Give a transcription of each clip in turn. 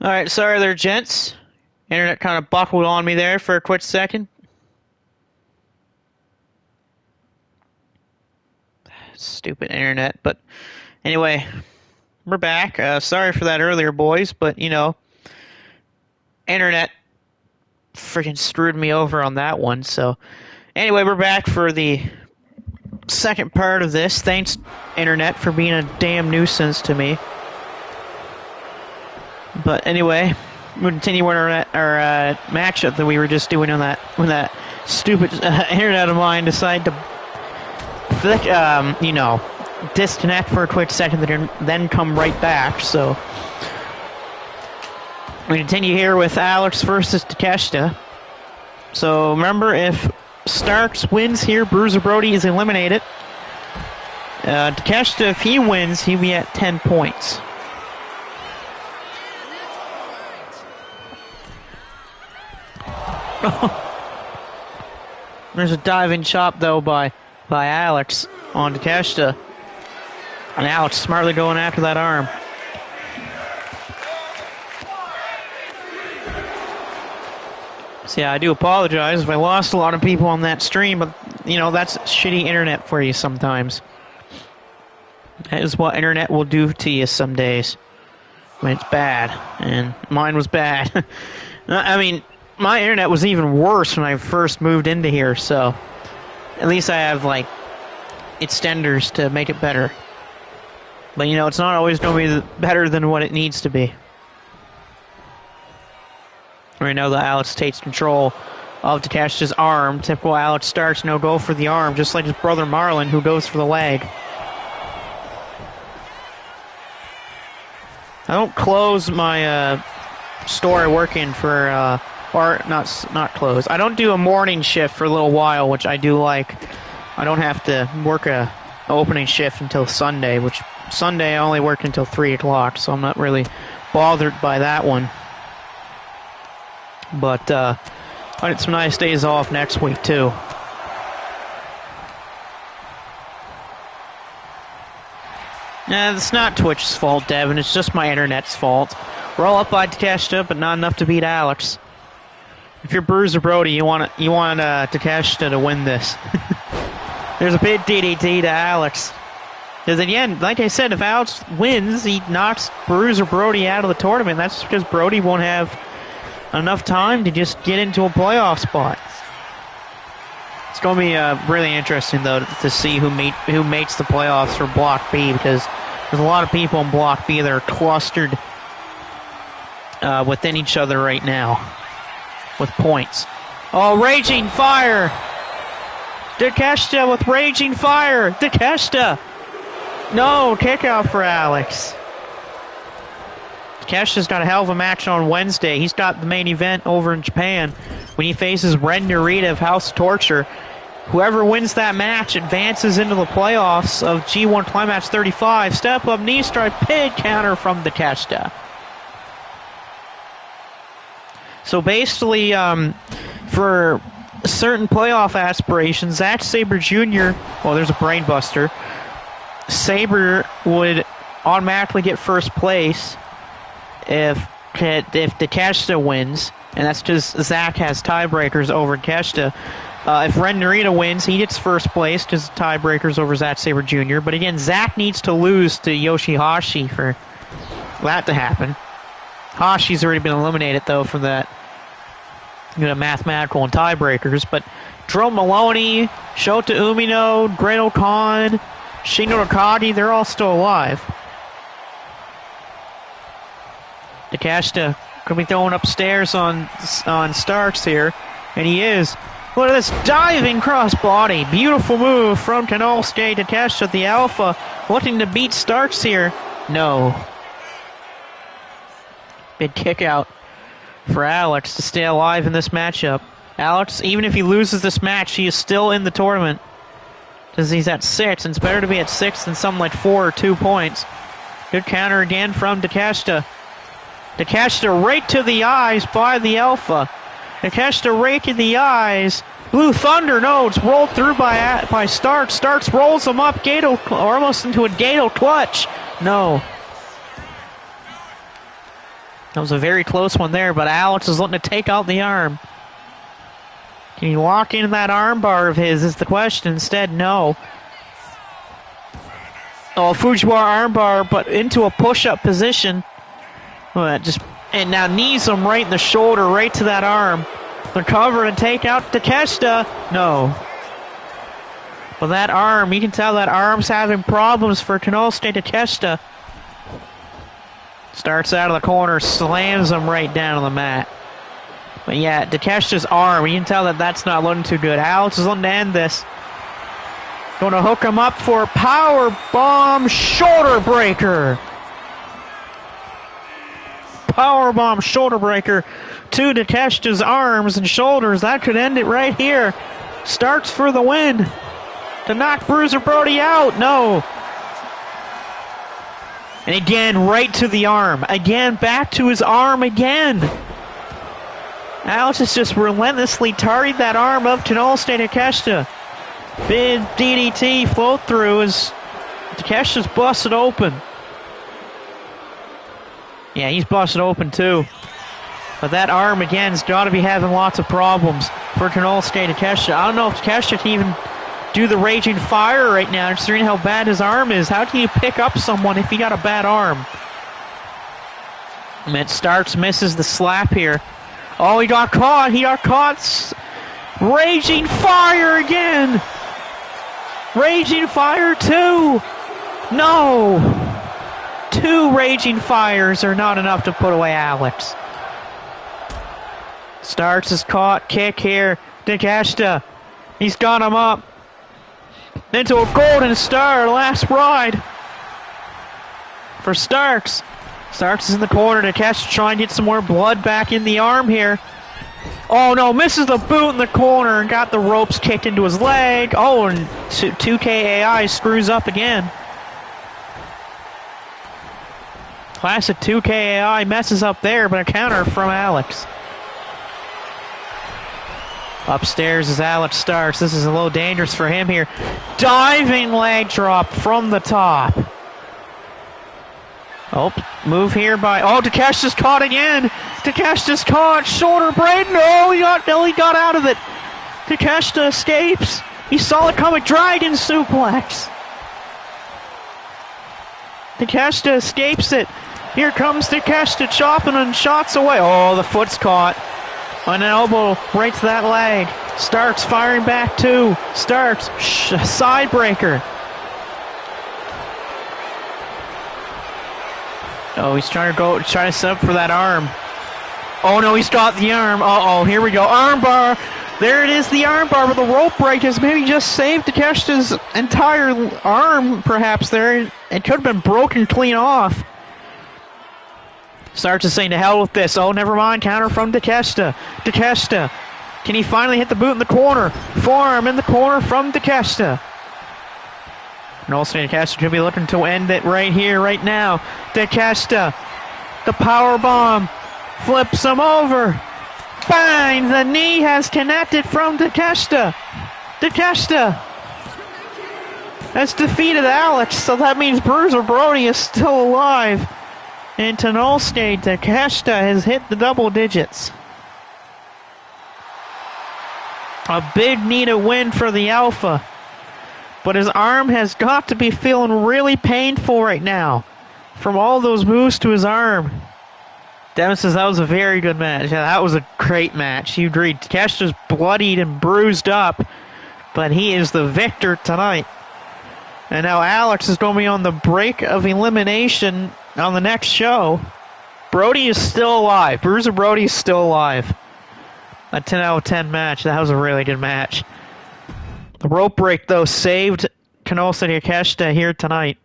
Alright, sorry there, gents. Internet kind of buckled on me there for a quick second. Stupid internet, but anyway, we're back. Sorry for that earlier, boys, but internet freaking screwed me over on that one. So, anyway, we're back for the second part of this. Thanks, internet, for being a damn nuisance to me. But anyway, we'll continue with our matchup that we were just doing on that when that stupid internet of mine decided to disconnect for a quick second, then come right back. So we continue here with Alex versus Takeshita. So remember, if Starks wins here, Bruiser Brody is eliminated. Takeshita, if he wins, he'll be at 10 points. There's a diving chop, though, by Alex on Takeshita. And Alex smartly going after that arm. So yeah, I do apologize if I lost a lot of people on that stream, but, that's shitty internet for you sometimes. That is what internet will do to you some days when it's bad. And mine was bad. I mean, my internet was even worse when I first moved into here, so at least I have, extenders to make it better. But, it's not always going to be better than what it needs to be. Right now, the Alex takes control of Takeshita's arm. Typical Alex Starks, go for the arm, just like his brother Marlon, who goes for the leg. I don't close my store I work in for... or not close. I don't do a morning shift for a little while, which I do like. I don't have to work a opening shift until Sunday, which Sunday I only work until 3 o'clock, so I'm not really bothered by that one. But I get some nice days off next week, too. Nah, it's not Twitch's fault, Devin. It's just my internet's fault. We're all up by Takeshita, but not enough to beat Alex. If you're Bruiser Brody, you want Takeshita to win this. There's a big DDT to Alex. Because again, like I said, if Alex wins, he knocks Bruiser Brody out of the tournament. That's because Brody won't have enough time to just get into a playoff spot. It's going to be really interesting, though, to see who makes the playoffs for Block B, because there's a lot of people in Block B that are clustered within each other right now with points. Oh, Raging Fire! Takeshita with Raging Fire! Takeshita! No, kick out for Alex. Takeshita's got a hell of a match on Wednesday. He's got the main event over in Japan when he faces Ren Narita of House of Torture. Whoever wins that match advances into the playoffs of G1 Climax 35. Step up knee strike, pin counter from Takeshita. So basically, for certain playoff aspirations, Zack Sabre Jr., well, there's a brainbuster. Sabre would automatically get first place if Takeshita wins, and that's because Zack has tiebreakers over Takeshita. If Ren Narita wins, he gets first place because tiebreakers over Zack Sabre Jr. But again, Zack needs to lose to Yoshihashi for that to happen. Hashi's already been eliminated, though, from that mathematical and tiebreakers. But Drew Maloney, Shota Umino, Great Khan, Shingo Takagi, they're all still alive. Takeshita could be throwing upstairs on Starks here, and he is. Look at this diving crossbody. Beautiful move from Kanosuke Takeshita, the Alpha, looking to beat Starks here. No. Big kick out for Alex to stay alive in this matchup. Alex, even if he loses this match, he is still in the tournament because he's at 6, and it's better to be at 6 than something like 4 or 2 points. Good counter again from Takeshita. Takeshita right to the eyes by the Alpha. Takeshita right to the eyes. Blue Thunder, no, it's rolled through by Starks. Starks rolls him up, almost into a Gato clutch. No. That was a very close one there, but Alex is looking to take out the arm. Can he lock in that arm bar of his is the question. Instead, no. Oh, Fujiwara armbar, but into a push-up position. Well, and now knees him right in the shoulder, right to that arm. The cover and take out Takeshita. No. But that arm, you can tell that arm's having problems for Konosuke Takeshita. Starts out of the corner, slams him right down on the mat. But yeah, Takeshita's arm, you can tell that that's not looking too good. Alex is looking to end this. Going to hook him up for a power bomb shoulder breaker. Power bomb shoulder breaker to Takeshita's arms and shoulders. That could end it right here. Starks for the win. To knock Bruiser Brody out. No. And again, right to the arm. Again, back to his arm again. Alex has just relentlessly targeted that arm of Konosuke Takeshita. Big DDT float through as Takeshita's busted open. Yeah, he's busted open too. But that arm again's got to be having lots of problems for Konosuke Takeshita. I don't know if Takeshita can even do the Raging Fire right now, considering how bad his arm is. How can you pick up someone if he got a bad arm? And it starts, misses the slap here. Oh, he got caught. He got caught. Raging Fire again. Raging Fire 2. No. 2 Raging Fires are not enough to put away Alex. Starks is caught. Kick here. Takeshita. He's got him up. Into a golden star. Last ride for Starks. Starks is in the corner. Takeshita trying to get some more blood back in the arm here. Oh no, misses the boot in the corner and got the ropes kicked into his leg. Oh, and 2KAI screws up again. Classic 2KAI messes up there, but a counter from Alex. Upstairs is Alex Starks. This is a little dangerous for him here. Diving leg drop from the top. Oh, move here by... Oh, Takeshita's caught again. Takeshita's caught. Shoulder blade. No, he got out of it. Takeshita escapes. He saw it coming. Dragon suplex. Takeshita escapes it. Here comes Takeshita chopping and shots away. Oh, the foot's caught. On an elbow right to that leg. Starks firing back too. Starks, side breaker. Oh, he's trying to set up for that arm. Oh no, he's got the arm. Uh-oh, here we go. Armbar. There it is, the armbar, but the rope break has maybe just saved Takeshita's entire arm, perhaps there. It could have been broken clean off. Starks is saying to hell with this. Oh, never mind. Counter from Takeshita. Takeshita. Can he finally hit the boot in the corner? Forearm in the corner from Takeshita. Konosuke Takeshita could be looking to end it right here, right now. Takeshita. The power bomb. Flips him over. Bang! The knee has connected from Takeshita. Takeshita has defeated Alex, so that means Bruiser Brody is still alive. And Konosuke Takeshita has hit the double digits. A big needed win for the Alpha. But his arm has got to be feeling really painful right now. From all those moves to his arm. Devin says that was a very good match. Yeah, that was a great match. You agreed. Takeshita's bloodied and bruised up. But he is the victor tonight. And now Alex is going to be on the break of elimination on the next show. Brody is still alive. Bruiser Brody is still alive. A 10 out of 10 match. That was a really good match. The rope break, though, saved Konosuke Takeshita here tonight.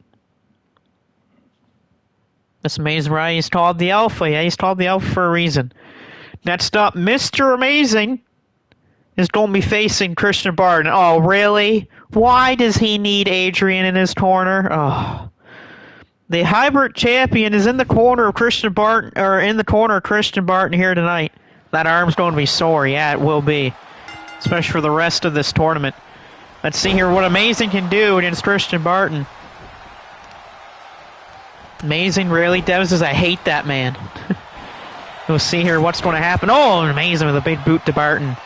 That's amazing, right? He's called the Alpha. Yeah, he's called the Alpha for a reason. Next up, Mr. Amazing is going to be facing Christian Barton. Oh, really? Why does he need Adrian in his corner? Oh. The hybrid champion is in the corner of Christian Barton, or in the corner of Christian Barton here tonight. That arm's going to be sore. Yeah, it will be. Especially for the rest of this tournament. Let's see here what Amazing can do against Christian Barton. Amazing, really? Devin says, I hate that man. We'll see here what's going to happen. Oh, Amazing with a big boot to Barton.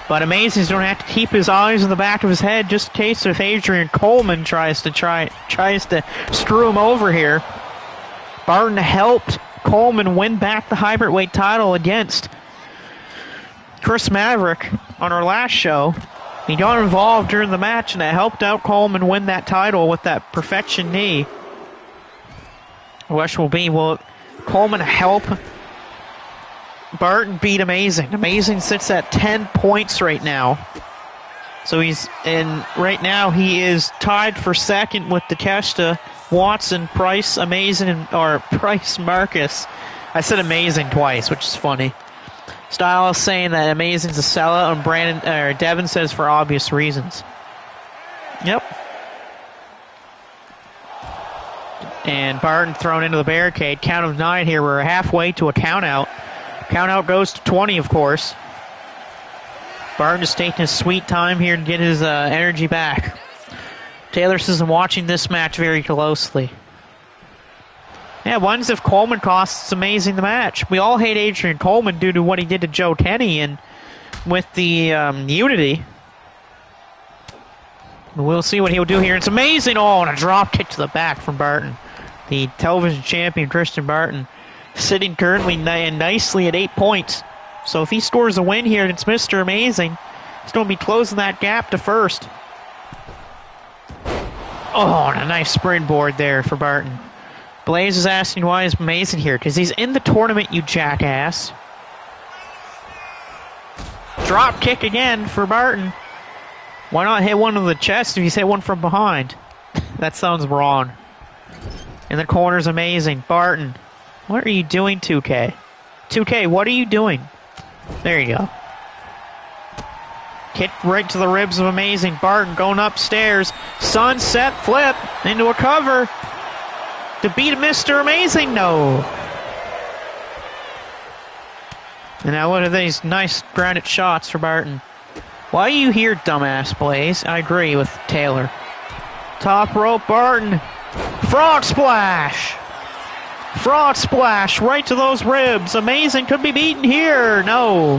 But Amazing's going to have to keep his eyes in the back of his head just in case if Adrian Coleman tries to screw him over here. Barton helped Coleman win back the hybrid weight title against Chris Maverick on our last show. He got involved during the match, and it helped out Coleman win that title with that perfection knee. The question will be, will Coleman help Barton beat Amazing? Amazing sits at 10 points right now. So right now he is tied for second with DeCesta, Watson, Price, Amazing, or Price, Marcus. I said Amazing twice, which is funny. Style is saying that Amazing's a sellout, and Devin says for obvious reasons. Yep. And Barton thrown into the barricade. Count of 9 here. We're halfway to a count out. Count out goes to 20, of course. Barton just taking his sweet time here to get his energy back. Taylor says I'm watching this match very closely. Yeah, wonders if Coleman costs Amazing the match. We all hate Adrian Coleman due to what he did to Joe Tenney and with the Unity. We'll see what he'll do here. It's Amazing. Oh, and a drop kick to the back from Barton. The television champion, Christian Barton, sitting currently nicely at 8 points. So if he scores a win here against Mr. Amazing, he's going to be closing that gap to first. Oh, and a nice springboard there for Barton. Blaze is asking why is Amazing here? Because he's in the tournament, you jackass. Drop kick again for Barton. Why not hit one in the chest if he's hit one from behind? That sounds wrong. In the corner's Amazing. Barton, what are you doing, 2K? 2K, what are you doing? There you go. Kick right to the ribs of Amazing. Barton going upstairs. Sunset flip into a cover. To beat Mr. Amazing? No. And now what are these nice grounded shots for Barton? Why are you here, dumbass Blaze? I agree with Taylor. Top rope, Barton. Frog splash. Frog splash right to those ribs. Amazing could be beaten here. No.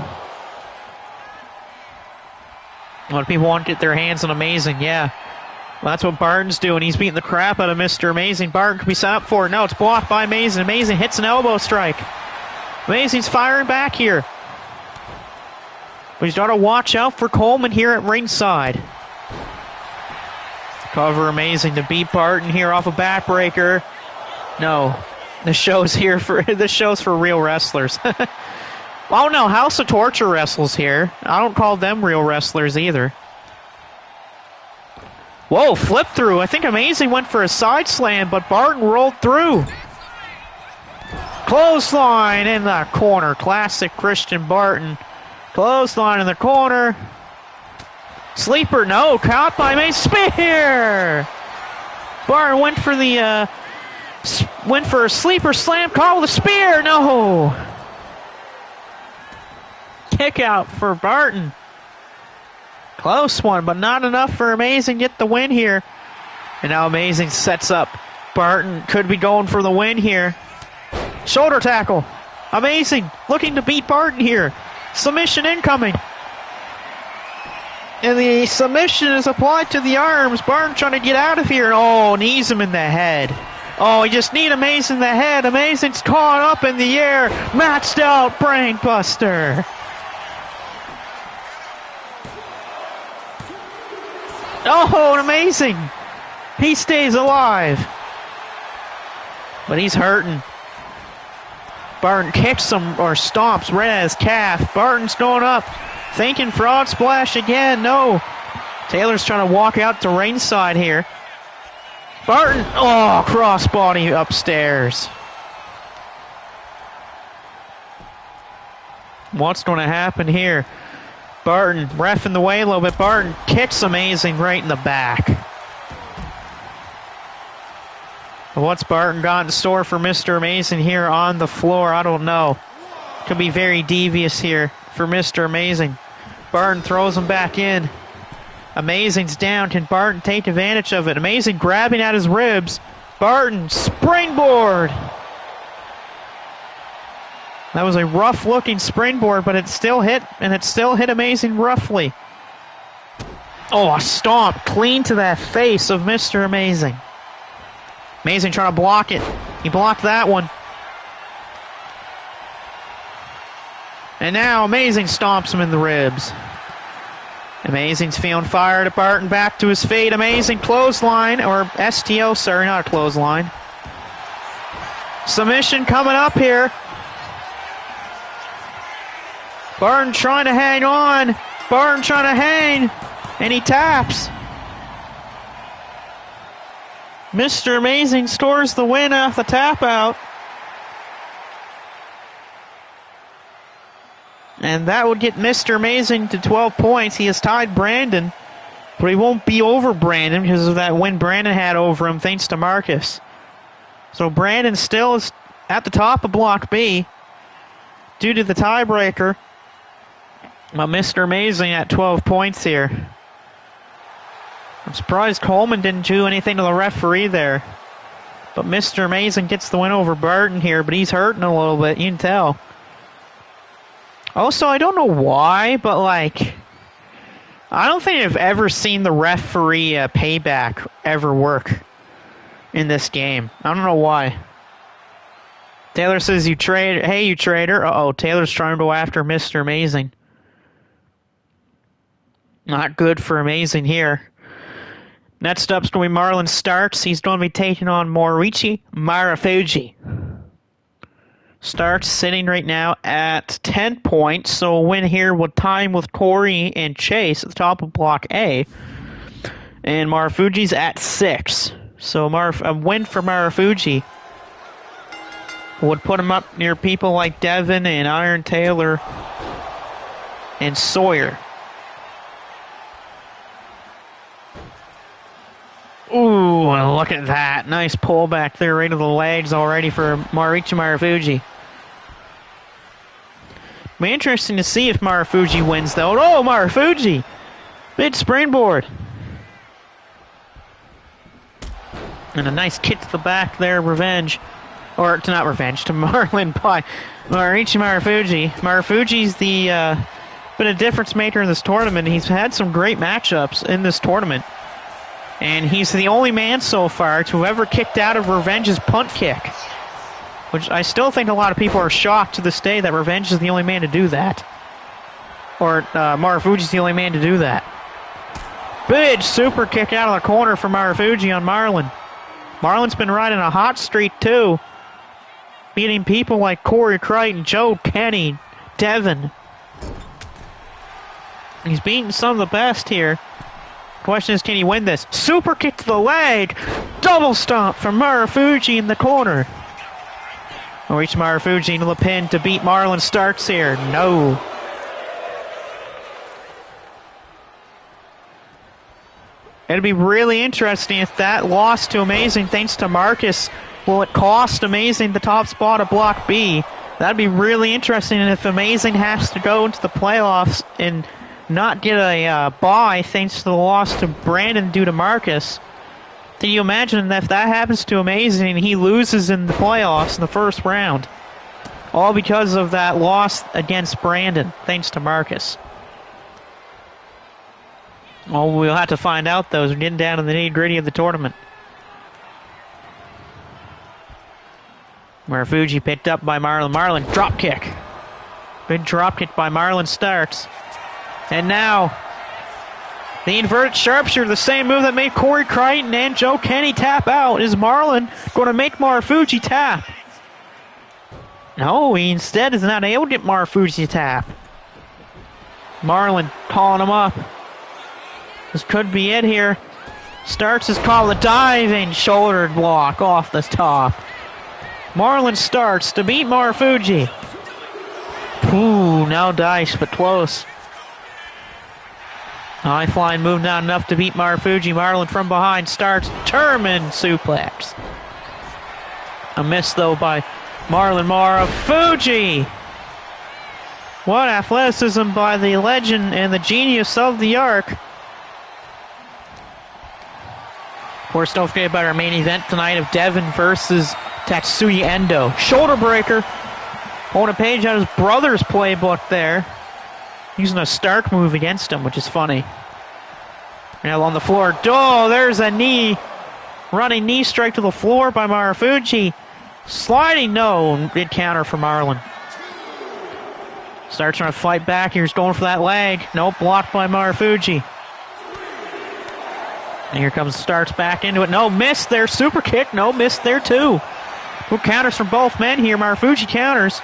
A lot of people want to get their hands on Amazing, yeah. Well, that's what Barton's doing. He's beating the crap out of Mr. Amazing. Barton could be set up for it. No, it's blocked by Amazing. Amazing hits an elbow strike. Amazing's firing back here. But he's got to watch out for Coleman here at ringside. Cover Amazing to beat Barton here off a backbreaker. No, this show's for real wrestlers. Oh no, House of Torture wrestles here. I don't call them real wrestlers either. Whoa, flip through. I think Amazing went for a side slam, but Barton rolled through. Clothesline in the corner. Classic Christian Barton. Clothesline in the corner. Sleeper, no. Caught by Amazing. Spear! Barton went for a sleeper slam. Caught with a spear. No. Kick out for Barton. Close one, but not enough for Amazing to get the win here. And now Amazing sets up. Barton could be going for the win here. Shoulder tackle. Amazing looking to beat Barton here. Submission incoming. And the submission is applied to the arms. Barton trying to get out of here. Oh, knees him in the head. Oh, he just need Amazing in the head. Amazing's caught up in the air. Matched out brainbuster. Oh, Amazing. He stays alive. But he's hurting. Barton kicks him or stomps right at his calf. Barton's going up. Thinking frog splash again. No. Taylor's trying to walk out to ringside here. Barton. Oh, crossbody upstairs. What's going to happen here? Barton reffing the way a little bit. Barton kicks Amazing right in the back. What's Barton got in store for Mr. Amazing here on the floor? I don't know. Could be very devious here for Mr. Amazing. Barton throws him back in. Amazing's down. Can Barton take advantage of it? Amazing grabbing at his ribs. Barton springboard. That was a rough-looking springboard, but it still hit, and it still hit Amazing roughly. Oh, a stomp clean to that face of Mr. Amazing. Amazing trying to block it. He blocked that one. And now Amazing stomps him in the ribs. Amazing's feeling fired apart and back to his feet. Amazing clothesline, or STO, sorry, not a clothesline. Submission coming up here. Barton trying to hang on. Barton trying to hang. And he taps. Mr. Amazing scores the win off the tap out. And that would get Mr. Amazing to 12 points. He has tied Brandon, but he won't be over Brandon because of that win Brandon had over him thanks to Marcus. So Brandon still is at the top of Block B due to the tiebreaker. But Mr. Amazing at 12 points here. I'm surprised Coleman didn't do anything to the referee there. But Mr. Amazing gets the win over Barton here, but he's hurting a little bit, you can tell. Also, I don't know why, but like, I don't think I've ever seen the referee payback ever work in this game. I don't know why. Taylor says, "You trade, hey, you traitor." Uh-oh, Taylor's trying to go after Mr. Amazing. Not good for Amazing here. Next up's going to be Marlon Starks. He's going to be taking on Moriichi Marufuji. Starks sitting right now at 10 points, so a win here with time with Corey and Chase at the top of Block A. And Marufuji's at 6. So a win for Marufuji would put him up near people like Devin and Iron Taylor and Sawyer. Ooh, look at that. Nice pullback there right to the legs already for Moriichi Marufuji. Be interesting to see if Marufuji wins, though. Oh, Marufuji! Big springboard. And a nice kick to the back there, revenge. Or, not revenge, to Marlon by Moriichi Marufuji. Marufuji's been a difference maker in this tournament. He's had some great matchups in this tournament. And he's the only man so far to have ever kicked out of Revenge's punt kick. Which I still think a lot of people are shocked to this day that Revenge is the only man to do that. Or Marufuji's the only man to do that. Big super kick out of the corner for Marufuji on Marlon. Marlon's been riding a hot streak too. Beating people like Corey Crichton, Joe Kenny, Devin. He's beaten some of the best here. Question is, can he win this? Super kick to the leg. Double stomp from Marufuji in the corner. Moriichi Marufuji into the pin to beat Marlon Starks here. No. It'd be really interesting if that loss to Amazing thanks to Marcus, will it cost Amazing the top spot of Block B? That'd be really interesting if Amazing has to go into the playoffs and not get a bye thanks to the loss to Brandon due to Marcus. Can you imagine if that happens to Amazing and he loses in the playoffs in the first round? All because of that loss against Brandon, thanks to Marcus. Well, we'll have to find out, though, as we're getting down to the nitty-gritty of the tournament. Marufuji picked up by Marlon. Marlon, drop kick. Big drop kick by Marlon Starks. And now, the inverted sharpshooter, the same move that made Corey Crichton and Joe Kenny tap out. Is Marlon going to make Marufuji tap? No, he instead is not able to get Marufuji to tap. Marlon calling him up. This could be it here. Starks is called a diving shoulder block off the top. Marlon Starks to beat Marufuji. Ooh, now dice, but close. High flying move, not enough to beat Marufuji. Marlon from behind starts determined suplex. A miss though by Marlon Marufuji. What athleticism by the legend and the genius of the Arc. Of course, don't forget about our main event tonight of Devin versus Tatsuya Endo. Shoulder breaker. Pulling a page out of his brother's playbook there. Using a Stark move against him, which is funny. Now on the floor. Oh, there's a knee. Running knee strike to the floor by Marufuji. Sliding, no. Good counter for Marlon. Starks trying to fight back. He's going for that leg. Nope, blocked by Marufuji. And here comes Starks back into it. No, missed there. Super kick. No, missed there too. Good counters from both men here. Marufuji counters.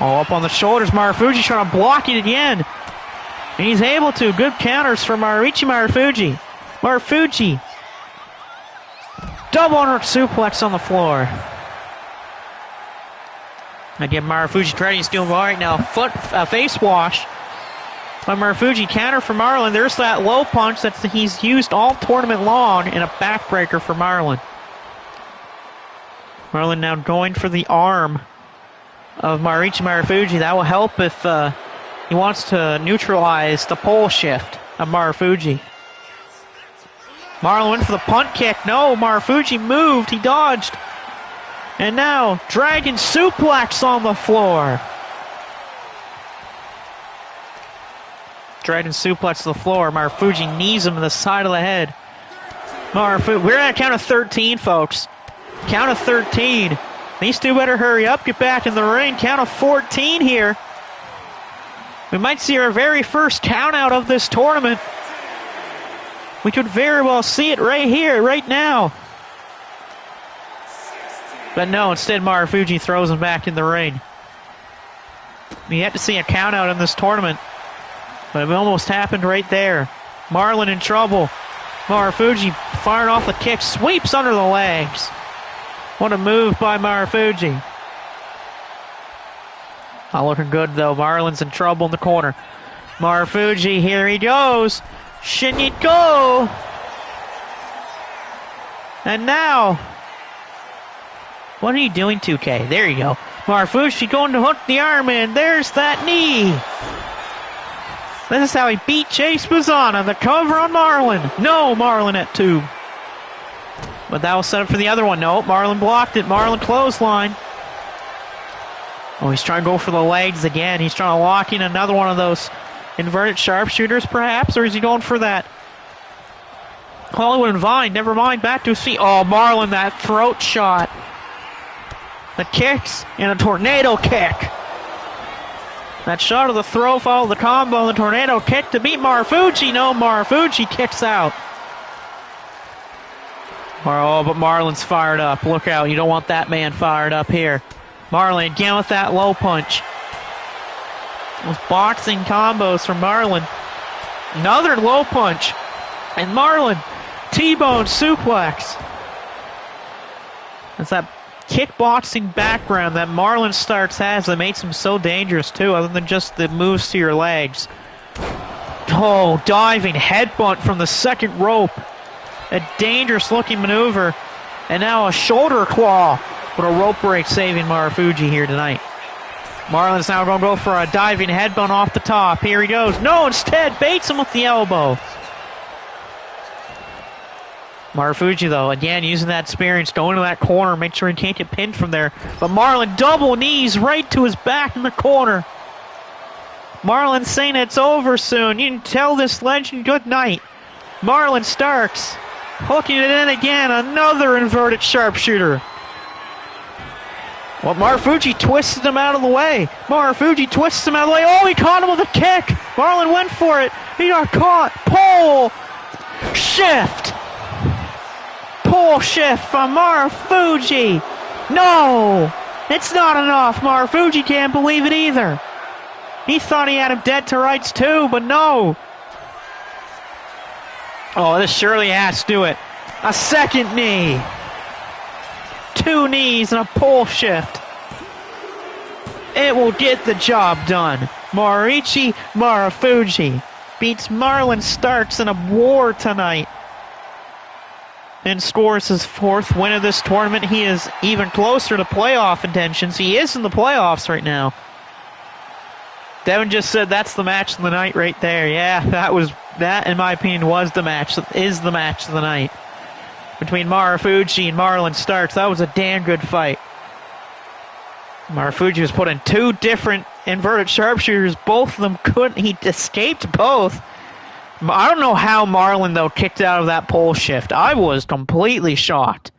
Oh, up on the shoulders. Marufuji trying to block it again. And he's able to. Good counters from Marufuji. Marufuji. Double under suplex on the floor. Again, Marufuji trying. He's doing well right now. Face wash by Marufuji. Counter for Marlon. There's that low punch that he's used all tournament long, and a backbreaker for Marlon. Marlon now going for the arm of Marufuji. That will help if he wants to neutralize the pole shift of Marufuji. Marlon went for the punt kick. No, Marufuji moved. He dodged. And now, Dragon suplex on the floor. Dragon suplex to the floor. Marufuji knees him in the side of the head. We're at a count of 13, folks. Count of 13. These two better hurry up, get back in the ring. Count of 14 here. We might see our very first count out of this tournament. We could very well see it right here, right now. But no, instead Marufuji throws him back in the ring. We had to see a count out in this tournament. But it almost happened right there. Marlon in trouble. Marufuji firing off the kick, sweeps under the legs. What a move by Marufuji. Not looking good though. Marlon's in trouble in the corner. Marufuji, here he goes. Shiniko. And now, what are you doing, 2K? There you go. Marufuji going to hook the arm in. There's that knee. This is how he beat Chase Bazana. The cover on Marlon. No, Marlon at 2. But that was set up for the other one. Nope, Marlon blocked it. Marlon clothesline. Oh, he's trying to go for the legs again. He's trying to lock in another one of those inverted sharpshooters, perhaps? Or is he going for that Hollywood and Vine? Never mind, back to his feet. Oh, Marlon, that throat shot. The kicks and a tornado kick. That shot of the throw followed the combo and the tornado kick to beat Marufuji. No, Marufuji kicks out. Oh, but Marlon's fired up. Look out, you don't want that man fired up here. Marlon again with that low punch. Those boxing combos from Marlon. Another low punch. And Marlon, T-bone suplex. It's that kickboxing background that Marlon Starks has that makes him so dangerous too, other than just the moves to your legs. Oh, diving headbutt from the second rope. A dangerous looking maneuver. And now a shoulder claw. But a rope break saving Marufuji here tonight. Marlon's now going to go for a diving headbutt off the top. Here he goes. No, instead baits him with the elbow. Marufuji, though, again, using that experience, going to that corner, make sure he can't get pinned from there. But Marlon double knees right to his back in the corner. Marlon saying it's over soon. You can tell this legend good night. Marlon Starks hooking it in again. Another inverted sharpshooter. Well, Marufuji twisted him out of the way. Marufuji twists him out of the way. Oh, he caught him with a kick. Marlon went for it. He got caught. Pole shift. Pole shift from Marufuji. No, it's not enough. Marufuji can't believe it either. He thought he had him dead to rights too, but no. Oh, this surely has to do it. A second knee. 2 knees and a pole shift. It will get the job done. Maruichi Marufuji beats Marlon Starks in a war tonight and scores his 4th win of this tournament. He is even closer to playoff intentions. He is in the playoffs right now. Devin just said that's the match of the night right there. Yeah, that in my opinion was the match, is the match of the night. Between Marufuji and Marlon Starks. That was a damn good fight. Marufuji was put in 2 different inverted sharpshooters. Both of them couldn't. He escaped both. I don't know how Marlon, though, kicked out of that pole shift. I was completely shocked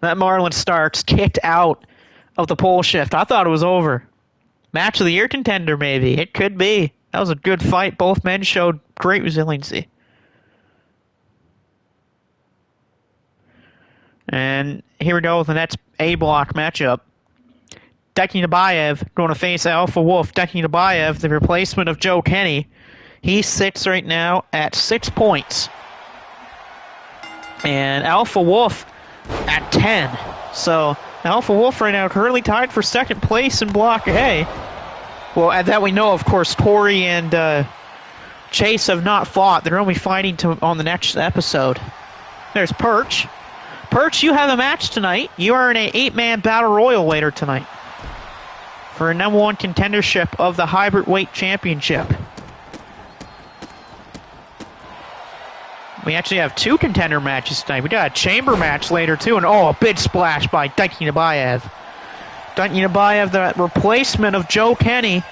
that Marlon Starks kicked out of the pole shift. I thought it was over. Match of the year contender, maybe. It could be. That was a good fight. Both men showed great resiliency. And here we go with the next A-block matchup. Deki Nabayev going to face Alpha Wolf. Deki Nabayev, the replacement of Joe Kenny. He sits right now at 6 points. And Alpha Wolf at 10. So Alpha Wolf right now currently tied for second place in Block A. Well, and that we know, of course, Corey and Chase have not fought. They're only fighting on the next episode. There's Perch. Perch, you have a match tonight. You are in an 8-man battle royal later tonight for a #1 contendership of the Hybrid Weight Championship. We actually have 2 contender matches tonight. We got a chamber match later, too. And, a big splash by Deki Nabayev. Deki Nabayev, the replacement of Joe Kenny.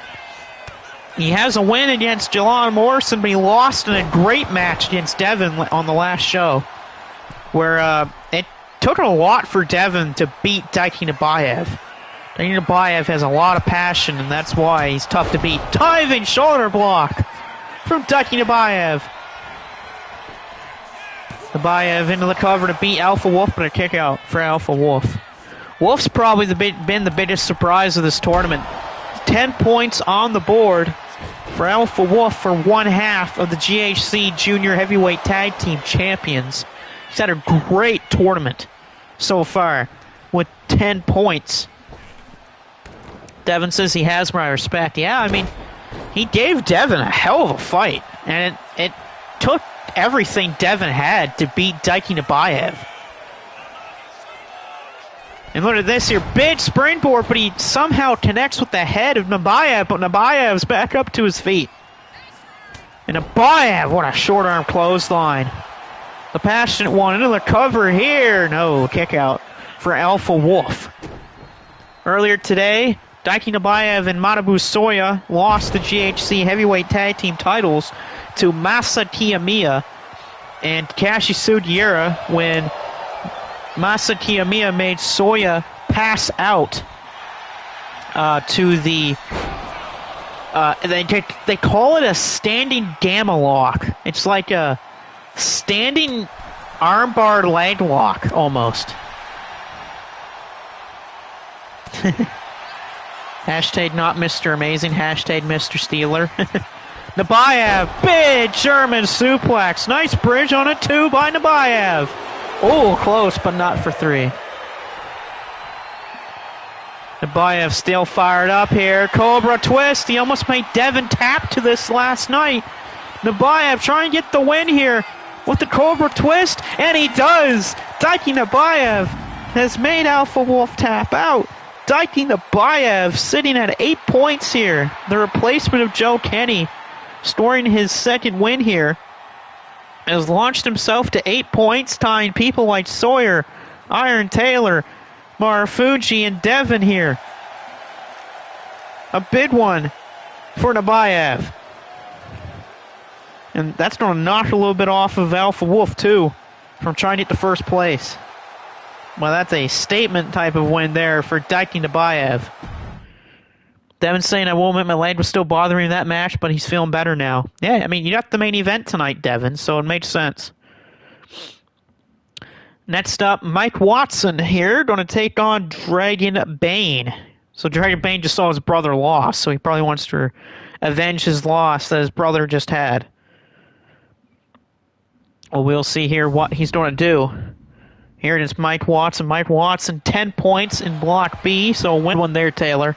He has a win against Jelon Morrison, but he lost in a great match against Devin on the last show, where it took a lot for Devin to beat Deki Nabayev. Deki Nabayev has a lot of passion, and that's why he's tough to beat. Diving shoulder block from Deki Nabayev. Nabayev into the cover to beat Alpha Wolf, but a kick out for Alpha Wolf. Wolf's probably been the biggest surprise of this tournament. 10 points on the board for Alpha Wolf for 1/2 of the GHC Junior Heavyweight Tag Team Champions. He's had a great tournament so far with 10 points. Devin says he has my respect. Yeah, I mean, he gave Devin a hell of a fight, and it took everything Devin had to beat Deki Nabayev. And look at this here, big springboard, but he somehow connects with the head of Nabayev, but Nabayev's back up to his feet. And Nabayev, what a short arm clothesline. The passionate one into the cover here. No, kick out for Alpha Wolf. Earlier today, Deki Nabayev and Manabu Soya lost the GHC Heavyweight Tag Team titles to Masa Kiyomiya and Kashi Sugiura when Masa Kiyomiya made Soya pass out to the... they call it a standing gamma lock. It's like a standing armbar leg lock, almost. Hashtag not Mr. Amazing, hashtag Mr. Steeler. Nabayev, big German suplex. Nice bridge on it too by Nabayev. Oh, close, but not for 3. Nabayev still fired up here. Cobra twist. He almost made Devin tap to this last night. Nabayev trying to get the win here with the Cobra twist, and he does. Deki Nabayev has made Alpha Wolf tap out. Deki Nabayev sitting at 8 points here. The replacement of Joe Kenny, scoring his second win here, has launched himself to 8 points, tying people like Sawyer, Iron Taylor, Marufuji, and Devin here. A big one for Nabayev. And that's going to knock a little bit off of Alpha Wolf, too, from trying to get to first place. Well, that's a statement type of win there for Deki Nabayev. Devin saying I won't admit my leg was still bothering him that match, but he's feeling better now. Yeah, I mean, you got the main event tonight, Devin, so it makes sense. Next up, Mike Watson here, going to take on Dragon Bane. So Dragon Bane just saw his brother lost, so he probably wants to avenge his loss that his brother just had. Well, we'll see here what he's going to do. Here it is, Mike Watson. Mike Watson, 10 points in Block B, so win one there, Taylor.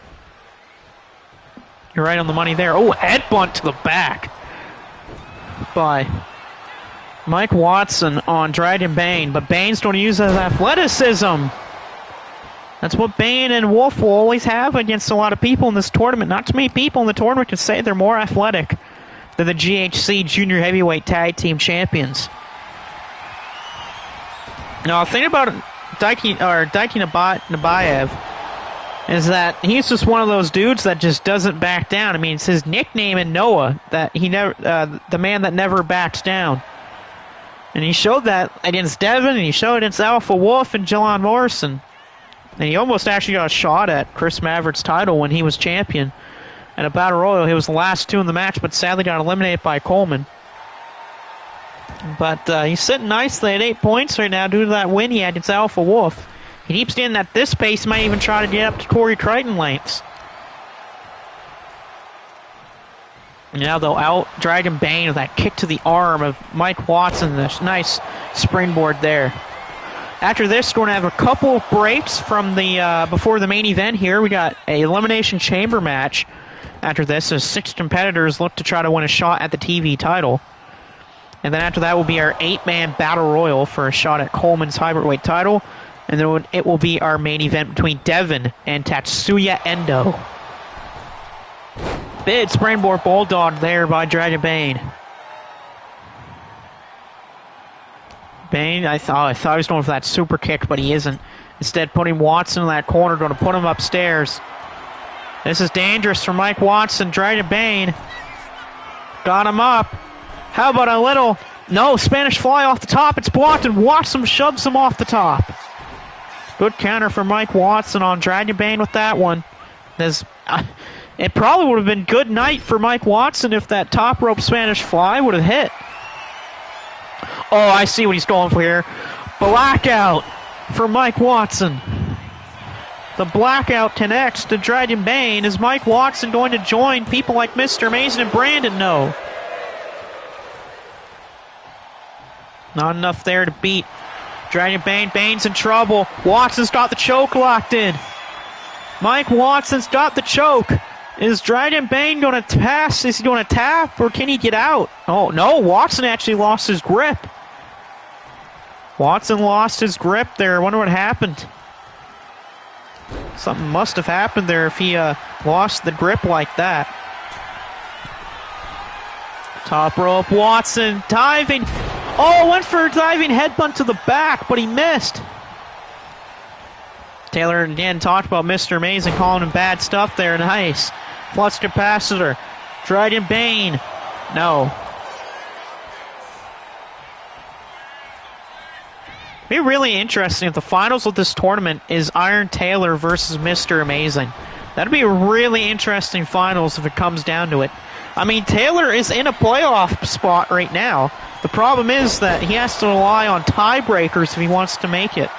You're right on the money there. Oh, headbutt to the back by Mike Watson on Dragon Bane, but Bane's going to use his athleticism. That's what Bane and Wolf will always have against a lot of people in this tournament. Not too many people in the tournament can say they're more athletic than the GHC Junior Heavyweight Tag Team Champions. Now, think about Deki Nabayev. is that he's just one of those dudes that just doesn't back down. I mean, it's his nickname in Noah, that he never, the man that never backs down. And he showed that against Devin, and he showed it against Alpha Wolf and Jelon Morrison. And he almost actually got a shot at Chris Maverick's title when he was champion. At a Battle Royal, he was the last two in the match, but sadly got eliminated by Coleman. But he's sitting nicely at 8 points right now due to that win he had against Alpha Wolf. He keeps getting at this pace, might even try to get up to Corey Crichton lengths. Now they'll out Dragon Bane with that kick to the arm of Mike Watson. This nice springboard there. After this, we're going to have a couple of breaks from the before the main event here. We got a Elimination Chamber match after this, as 6 competitors look to try to win a shot at the TV title. And then after that will be our 8-man Battle Royal for a shot at Coleman's Heavyweight title. And then it will be our main event between Devin and Tatsuya Endo. Big springboard bulldog there by Dragon Bane. Bane, I thought he was going for that super kick, but he isn't. Instead, putting Watson in that corner, going to put him upstairs. This is dangerous for Mike Watson. Dragon Bane got him up. How about a little... No, Spanish Fly off the top. It's blocked, and Watson shoves him off the top. Good counter for Mike Watson on Dragon Bane with that one. It probably would have been good night for Mike Watson if that top rope Spanish Fly would have hit. Oh, I see what he's going for here. Blackout for Mike Watson. The blackout connects to Dragon Bane. Is Mike Watson going to join people like Mr. Mason and Brandon? No. Not enough there to beat Dragon Bane. Bane's in trouble. Watson's got the choke locked in. Mike Watson's got the choke. Is Dragon Bane going to pass? Is he going to tap, or can he get out? Oh, no. Watson actually lost his grip. Watson lost his grip there. I wonder what happened. Something must have happened there if he lost the grip like that. Top rope, Watson diving. Oh, went for a diving headbutt to the back, but he missed. Taylor again talked about Mr. Amazing, calling him bad stuff there. Nice. Flux capacitor. Dragon Bane. No. Be really interesting if the finals of this tournament is Iron Taylor versus Mr. Amazing. That'd be a really interesting finals if it comes down to it. I mean, Taylor is in a playoff spot right now. The problem is that he has to rely on tiebreakers if he wants to make it.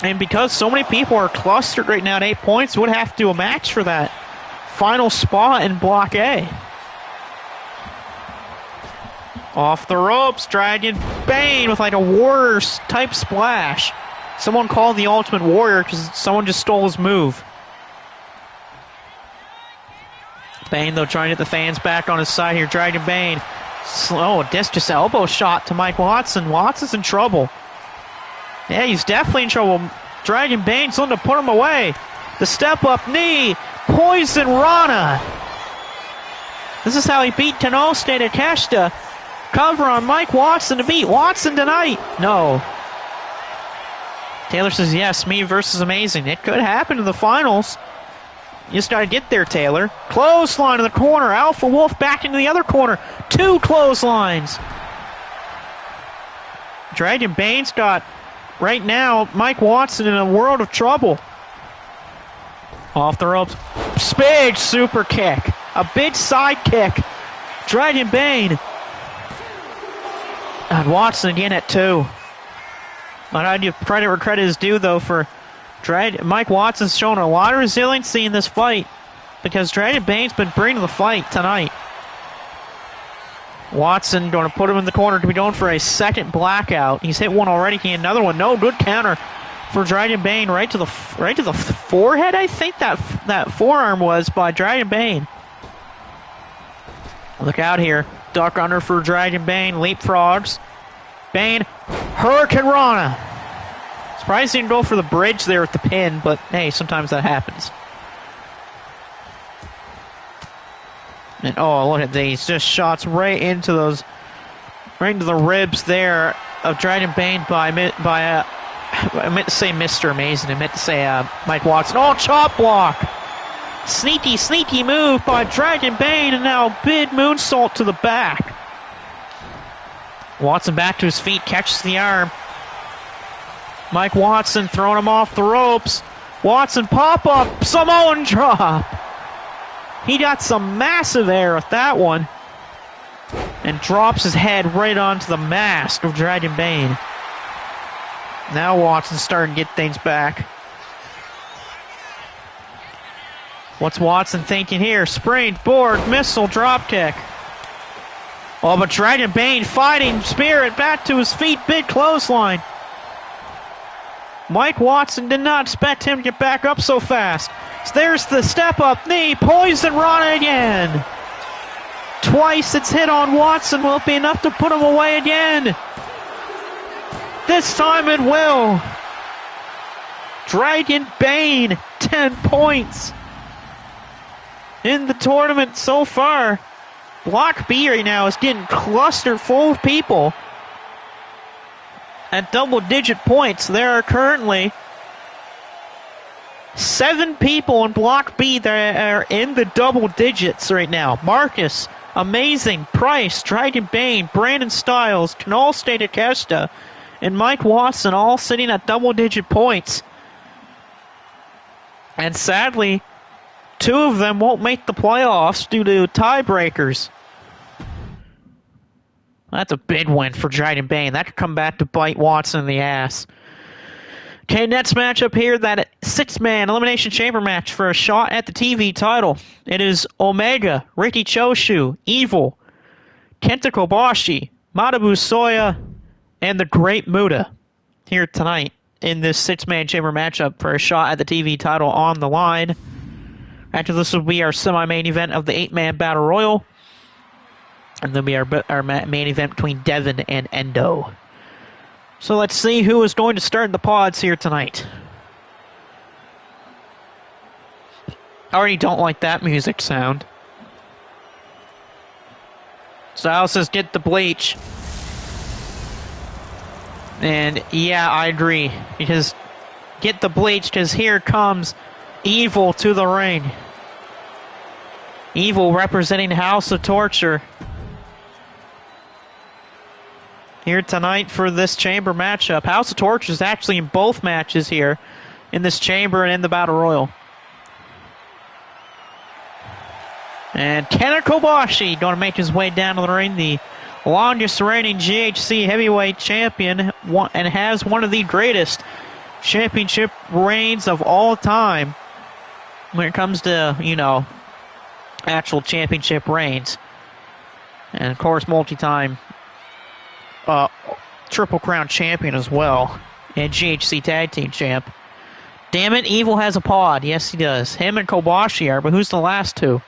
And because so many people are clustered right now at 8 points, would have to do a match for that final spot in Block A. Off the ropes, Dragon Bane with like a Warriors-type splash. Someone called the Ultimate Warrior because someone just stole his move. Bane, though, trying to get the fans back on his side here. Dragon Bane. Slow, just elbow shot to Mike Watson. Watson's in trouble. Yeah, he's definitely in trouble. Dragon Bane's looking to put him away. The step-up knee. Poison Rana. This is how he beat Tenoste Takeshita. Cover on Mike Watson to beat Watson tonight. No. Taylor says, yes, me versus Amazing. It could happen in the finals. You just got to get there, Taylor. Clothesline in the corner. Alpha Wolf back into the other corner. 2 clotheslines. Dragon Bane's got, right now, Mike Watson in a world of trouble. Off the ropes. Big super kick. A big side kick. Dragon Bane. And Watson again at 2. But I give credit where credit is due, though, for Mike Watson's shown a lot of resiliency in this fight because Dragon Bane's been bringing the fight tonight. Watson going to put him in the corner to be going for a second blackout. He's hit one already. He another one. No, good counter for Dragon Bane right to the forehead. I think that forearm was by Dragon Bane. Look out here. Duck under for Dragon Bane. Leapfrogs. Bane. Hurricane Rana. Surprised he didn't go for the bridge there with the pin, but hey, sometimes that happens. And oh, look at these. Just shots right into the ribs there of Dragon Bane by I meant to say Mr. Amazing. I meant to say Mike Watson. Oh, chop block! Sneaky, sneaky move by Dragon Bane, and now big moonsault to the back. Watson back to his feet, catches the arm. Mike Watson throwing him off the ropes. Watson pop-up, Samoan drop. He got some massive air with that one. And drops his head right onto the mask of Dragon Bane. Now Watson's starting to get things back. What's Watson thinking here? Springboard, missile, drop kick. Oh, but Dragon Bane fighting spirit back to his feet, big clothesline. Mike Watson did not expect him to get back up so fast. So there's the step-up knee, poison run again. Twice it's hit on Watson. Will it be enough to put him away again? This time it will. Dragon Bane, 10 points in the tournament so far. Block B right now is getting clustered full of people at double-digit points. There are currently 7 people in Block B that are in the double digits right now. Marcus, Amazing, Price, Dragon Bane, Brandon Styles, Canal State Akesta, and Mike Watson all sitting at double-digit points. And sadly, 2 of them won't make the playoffs due to tiebreakers. That's a big win for Dragon Bane. That could come back to bite Watson in the ass. Okay, next matchup here, that 6-man Elimination Chamber match for a shot at the TV title. It is Omega, Riki Choshu, Evil, Kenta Kobashi, Manabu Soya, and the Great Muta here tonight in this 6-man chamber matchup for a shot at the TV title on the line. After this will be our semi-main event of the 8-man Battle Royal. And then will be our main event between Devin and Endo. So let's see who is going to start the pods here tonight. I already don't like that music sound. Styles says get the bleach. And yeah, I agree. Because get the bleach, because here comes Evil to the ring. Evil representing House of Torture. Here tonight for this chamber matchup. House of Torture is actually in both matches here. In this chamber and in the Battle Royal. And Kenta Kobashi going to make his way down to the ring. The longest reigning GHC heavyweight champion. And has one of the greatest championship reigns of all time. When it comes to, you know, actual championship reigns. And of course, multi-time Triple Crown champion as well. And GHC Tag Team champ. Damn it, Evil has a pod. Yes, he does. Him and Kobashi are, but who's the last 2?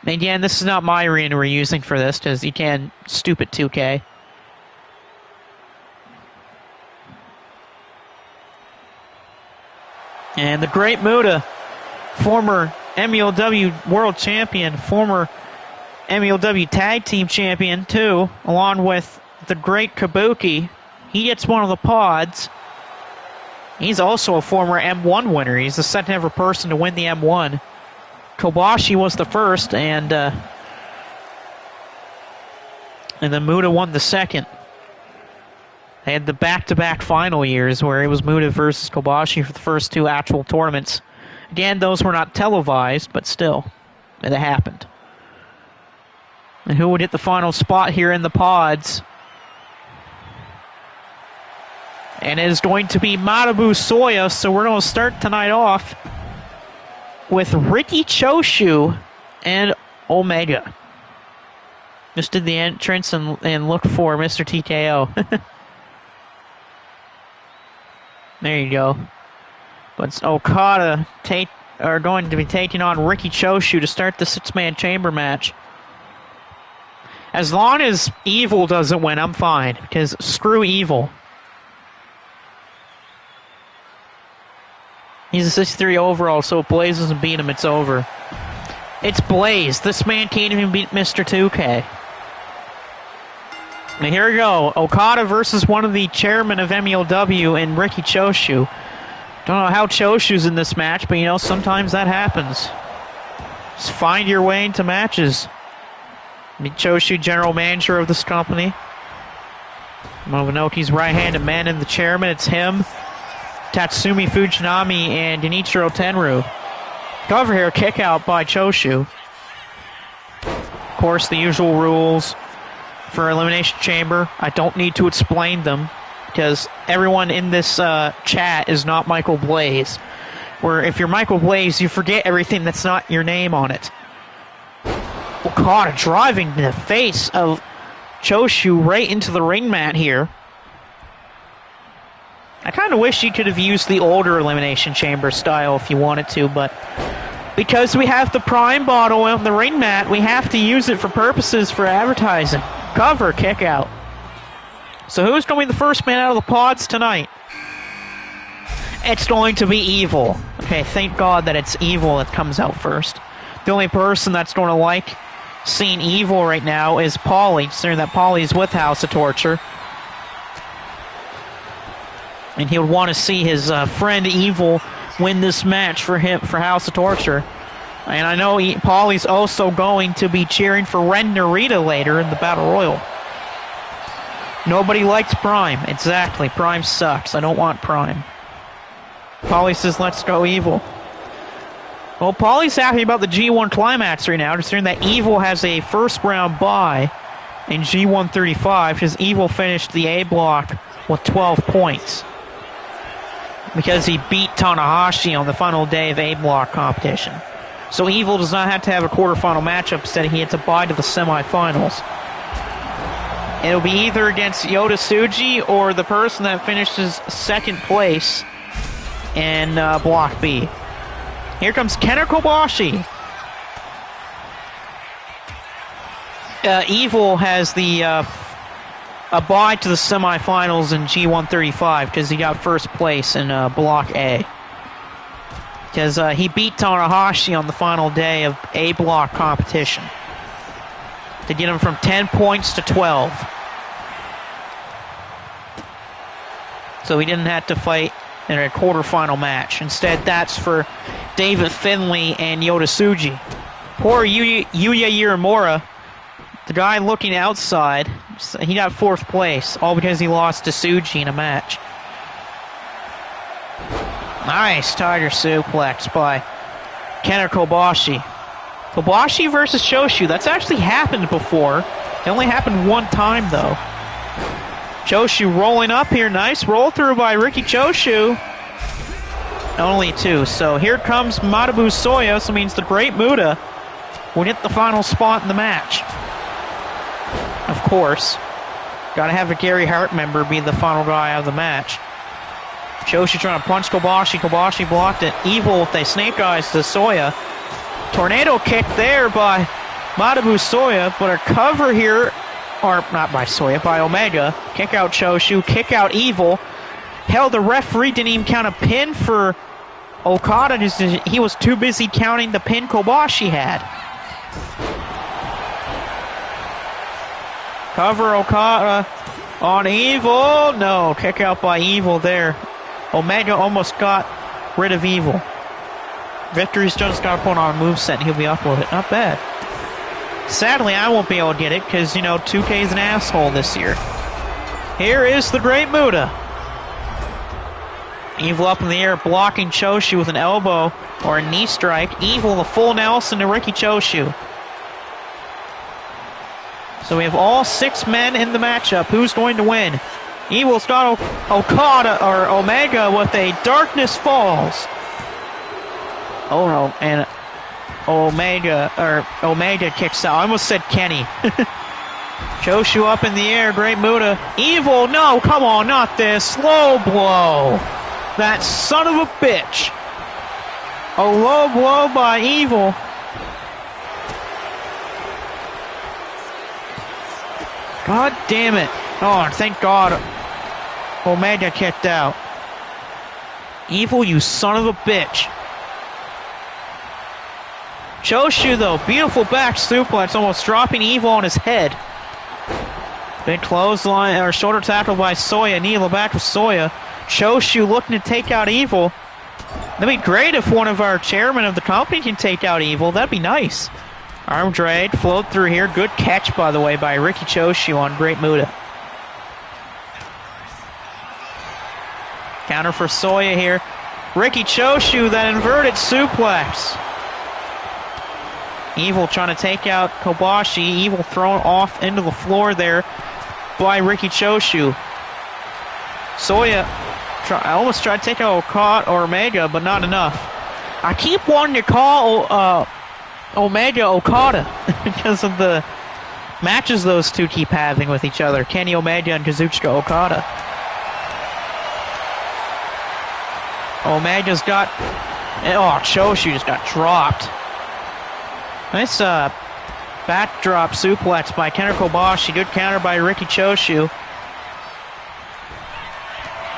And again, this is not my arena we're using for this, because you can stupid 2K. And the Great Muta, former MLW World Champion, former MLW Tag Team Champion too, along with the Great Kabuki. He gets one of the pods. He's also a former M1 winner. He's the second ever person to win the M1. Kobashi was the first, and then Muta won the second. They had the back-to-back final years where it was Muta versus Kobashi for the first 2 actual tournaments. Again, those were not televised, but still, it happened. And who would hit the final spot here in the pods? And it is going to be Manabu Soya, so we're going to start tonight off with Riki Choshu and Omega. Just did the entrance and look for Mr. TKO. There you go. But Okada are going to be taking on Riki Choshu to start the 6-man chamber match. As long as Evil doesn't win, I'm fine, because screw Evil. He's a 63 overall, so if Blaze doesn't beat him, it's over. It's Blaze. This man can't even beat Mr. 2K. And here we go. Okada versus one of the chairmen of MELW and Ricky Choshu. Don't know how Choshu's in this match, but you know, sometimes that happens. Just find your way into matches. Choshu, general manager of this company. Momonoki's right-handed man in the chairman. It's him, Tatsumi Fujinami, and Genichiro Tenryu. Cover here, kick out by Choshu. Of course, the usual rules for Elimination Chamber. I don't need to explain them because everyone in this chat is not Michael Blaze. Where if you're Michael Blaze, you forget everything that's not your name on it. Okada driving the face of Choshu right into the ring mat here. I kind of wish you could have used the older Elimination Chamber style if you wanted to, but because we have the Prime bottle on the ring mat, we have to use it for purposes for advertising. Cover, kick out. So who's going to be the first man out of the pods tonight? It's going to be Evil. Okay, thank God that it's Evil that comes out first. The only person that's going to like seeing Evil right now is Paulie, considering that Paulie's with House of Torture. And he would want to see his friend Evil win this match for him for House of Torture. And I know Paulie's also going to be cheering for Ren Narita later in the Battle Royal. Nobody likes Prime. Exactly. Prime sucks. I don't want Prime. Paulie says, let's go Evil. Well, Paulie's happy about the G1 Climax right now, considering that Evil has a first round bye in G135, because Evil finished the A block with 12 points. Because he beat Tanahashi on the final day of A block competition. So Evil does not have to have a quarterfinal matchup, instead he had to bye to the semifinals. It'll be either against Yota Tsuji or the person that finishes second place in Block B. Here comes Kenta Kobashi. Evil has the a bye to the semifinals in G135 because he got first place in Block A. Because he beat Tanahashi on the final day of A block competition to get him from 10 points to 12. So he didn't have to fight in a quarterfinal match. Instead, that's for David Finlay and Yota Tsuji. Poor Yuya Uemura, the guy looking outside, he got fourth place, all because he lost to Tsuji in a match. Nice Tiger suplex by Kenta Kobashi. Kobashi versus Choshu, that's actually happened before. It only happened one time, though. Choshu rolling up here, nice roll through by Ricky Choshu. Only two, so here comes Manabu Soya, so means the Great Muta will get the final spot in the match. Of course, gotta have a Gary Hart member be the final guy out of the match. Choshu trying to punch Kobashi, Kobashi blocked it. Evil with a snake eyes to Soya. Tornado kick there by Manabu Soya, but a cover here, or not by Soya, by Omega. Kick out Choshu, kick out Evil. Hell, the referee didn't even count a pin for Okada. He was too busy counting the pin Kobashi had. Cover Okada on Evil. No, kick out by Evil there. Omega almost got rid of Evil. Victory's just got to put on a moveset and he'll be up with it. Not bad. Sadly, I won't be able to get it because, you know, 2K's an asshole this year. Here is the Great Muta. Evil up in the air, blocking Choshu with an elbow or a knee strike. Evil, the full Nelson to Ricky Choshu. So we have all 6 men in the matchup. Who's going to win? Evil's got Okada or Omega with a Darkness Falls. Oh no, and Omega kicks out. I almost said Kenny. Choshu up in the air, Great Muta. Evil, no, come on, not this. Low blow. That son of a bitch. A low blow by Evil. God damn it. Oh, thank God Omega kicked out. Evil, you son of a bitch. Choshu, though, beautiful back suplex, almost dropping Evil on his head. Big clothesline, or shoulder tackle by Soya. Knee in the back of Soya. Choshu looking to take out Evil. That'd be great if one of our chairmen of the company can take out Evil. That'd be nice. Arm drag, float through here. Good catch, by the way, by Ricky Choshu on Great Muta. Counter for Soya here. Ricky Choshu, that inverted suplex. Evil trying to take out Kobashi. Evil thrown off into the floor there by Ricky Choshu. Soya I almost tried to take out Okada or Omega, but not enough. I keep wanting to call Omega Okada because of the matches those two keep having with each other. Kenny Omega and Kazuchika Okada. Omega's got... Oh, Choshu just got dropped. Nice backdrop suplex by Kenta Kobashi. Good counter by Ricky Choshu.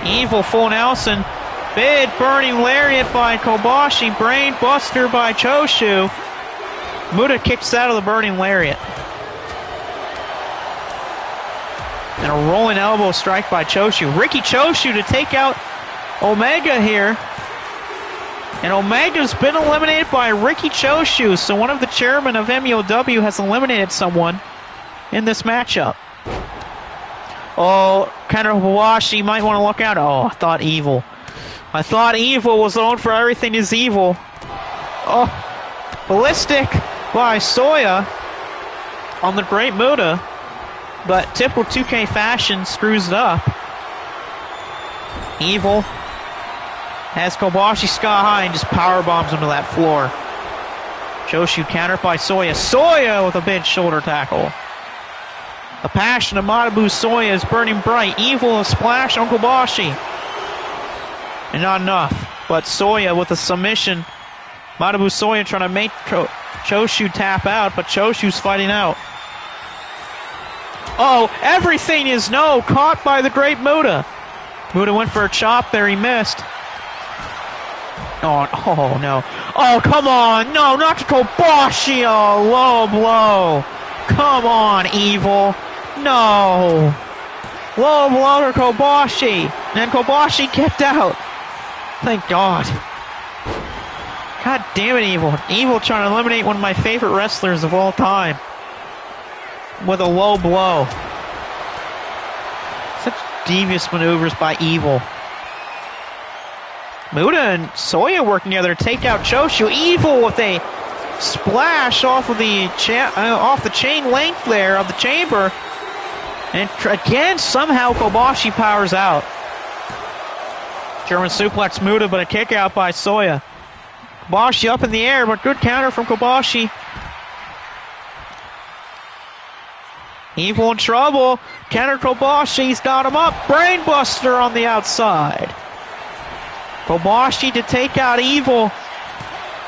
Evil full Nelson. Big burning lariat by Kobashi. Brain buster by Choshu. Muta kicks out of the burning lariat. And a rolling elbow strike by Choshu. Ricky Choshu to take out Omega here. And Omega's been eliminated by Ricky Choshu. So one of the chairmen of MEOW has eliminated someone in this matchup. Oh, Kenta Kobashi might want to look out. Oh, I thought Evil. I thought Evil was known for everything is evil. Oh, ballistic by Soya on the Great Muta. But typical 2K fashion screws it up. Evil has Kobashi sky high and just power bombs him to that floor. Choshu countered by Soya. Soya with a big shoulder tackle. The passion of Matabu Soya is burning bright. Evil a splash on Kobashi. And not enough. But Soya with a submission. Matabu Soya trying to make Choshu tap out, but Choshu's fighting out. Oh, everything is no. Caught by the Great Muta. Muta went for a chop there. He missed. Oh, no. Oh, come on. No, not to Kobashi. Oh, low blow. Come on, Evil. No. Low blow to Kobashi. And Kobashi kicked out. Thank God. God damn it, Evil. Evil trying to eliminate one of my favorite wrestlers of all time. With a low blow. Such devious maneuvers by Evil. Muta and Soya working together to take out Choshu. Evil with a splash off of the chain length there of the chamber. And again, somehow Kobashi powers out. German suplex Muta, but a kick out by Soya. Kobashi up in the air, but good counter from Kobashi. Evil in trouble. Counter Kobashi's got him up. Brainbuster on the outside. Kobashi to take out Evil.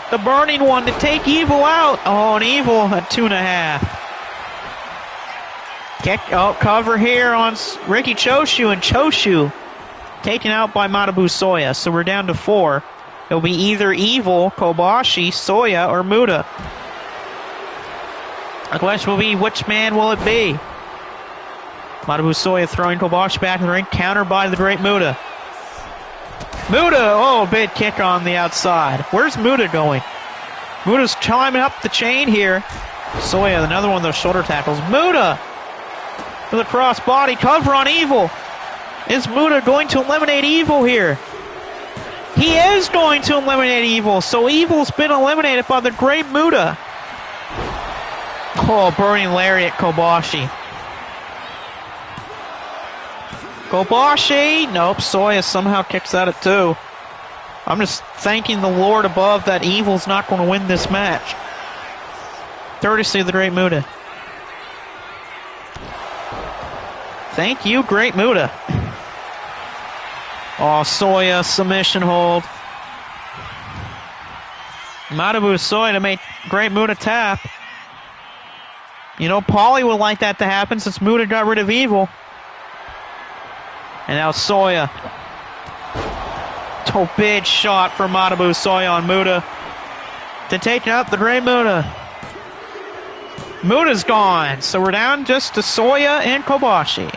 The burning one to take Evil out. Oh, and Evil at 2.5. Kick cover here on Ricky Choshu, and Choshu taken out by Matabu Soya. So we're down to 4. It'll be either Evil, Kobashi, Soya, or Muta. The question will be, which man will it be? Matabu Soya throwing Kobashi back in the ring, countered by the Great Muta. Muta, oh, big kick on the outside. Where's Muta going? Muta's climbing up the chain here. Soya, another one of those shoulder tackles. Muta with a cross body cover on Evil. Is Muta going to eliminate Evil here? He is going to eliminate Evil. So Evil's been eliminated by the Great Muta. Oh, burning lariat Kobashi. Kobashi! Nope, Soya somehow kicks out at 2. I'm just thanking the Lord above that Evil's not going to win this match. Courtesy of the Great Muta. Thank you, Great Muta. Oh, Soya, submission hold. Matabu Soya to make Great Muta tap. You know, Paulie would like that to happen since Muta got rid of Evil. And now Soya. Oh, big shot for Matabu Soya on Muta to take out the Great Muta. Muda's gone, so we're down just to Soya and Kobashi.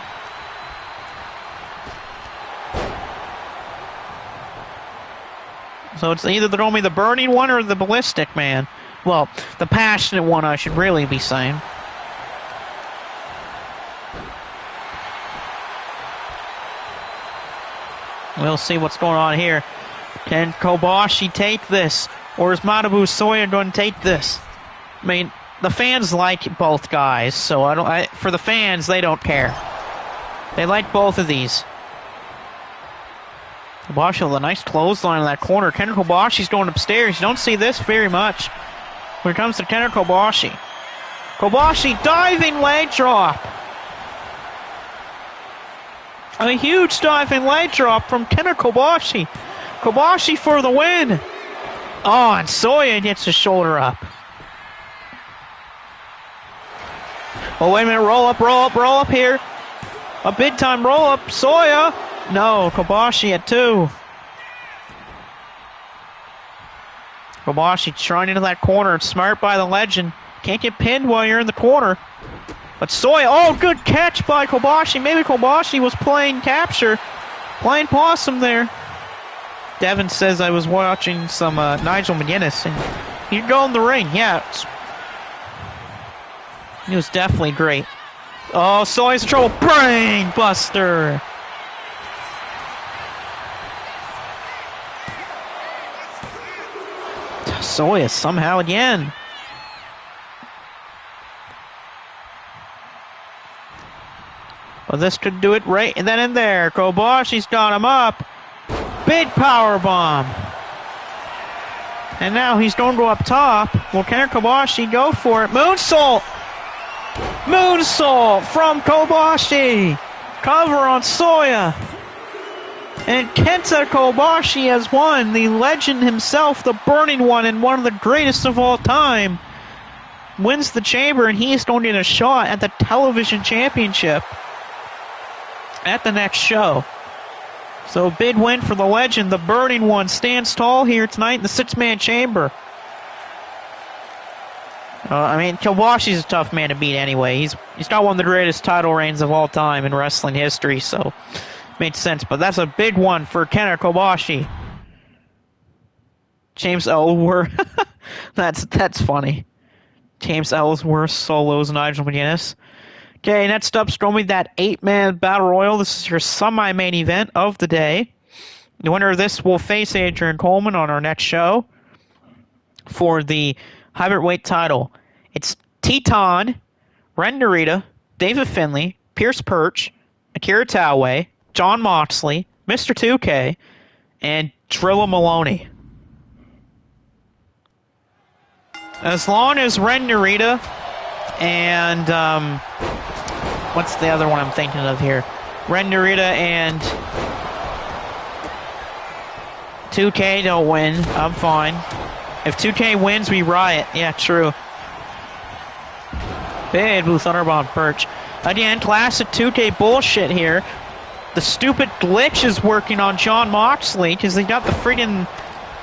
So it's either throw me the burning one or the ballistic man. Well, the passionate one, I should really be saying. We'll see what's going on here. Can Kobashi take this? Or is Manabu Soya going to take this? I mean, the fans like both guys, so for the fans, they don't care. They like both of these. Kobashi with a nice clothesline in that corner. Ken Kobashi's going upstairs. You don't see this very much when it comes to Ken Kobashi. Kobashi diving leg drop. A huge diving leg drop from Ken Kobashi. Kobashi for the win. Oh, and Soya gets his shoulder up. Oh, wait a minute. Roll up here. A big time roll up. Soya. No, Kobashi at 2. Kobashi trying into that corner. Smart by the legend. Can't get pinned while you're in the corner. But Soya, oh, good catch by Kobashi. Maybe Kobashi was playing capture. Playing possum there. Devin says I was watching some Nigel McGuinness. And he'd go in the ring. Yeah. He was definitely great. Oh, Soya's in trouble. Brain buster. Soya somehow again. Well, this could do it right and then in there. Kobashi's got him up. Big power bomb. And now he's going to go up top. Will Ken Kobashi go for it? Moonsault! Moonsault from Kobashi. Cover on Soya. And Kenta Kobashi has won. The legend himself, the Burning One, and one of the greatest of all time, wins the chamber, and he's going to get a shot at the television championship at the next show. So big win for the legend. The Burning One stands tall here tonight in the 6-man chamber. I mean, Kobashi's a tough man to beat anyway. He's got one of the greatest title reigns of all time in wrestling history, so made sense. But that's a big one for Ken Kobashi. James Ellsworth. that's funny. James Ellsworth solos Nigel McGuinness. Okay, next up, storming that 8-man battle royal. This is your semi-main event of the day. The winner of this will face Adrian Coleman on our next show for the heavyweight title. It's Teton, Ren Narita, David Finlay, Pierce Perch, Akira Taue, John Moxley, Mr. 2K, and Drilla Maloney. As long as Ren Narita and what's the other one I'm thinking of here? Ren Narita and 2K don't win, I'm fine. If 2K wins, we riot. Yeah, true. Big Blue Thunderbomb Perch. Again, classic 2K bullshit here. The stupid glitch is working on John Moxley because they got the friggin'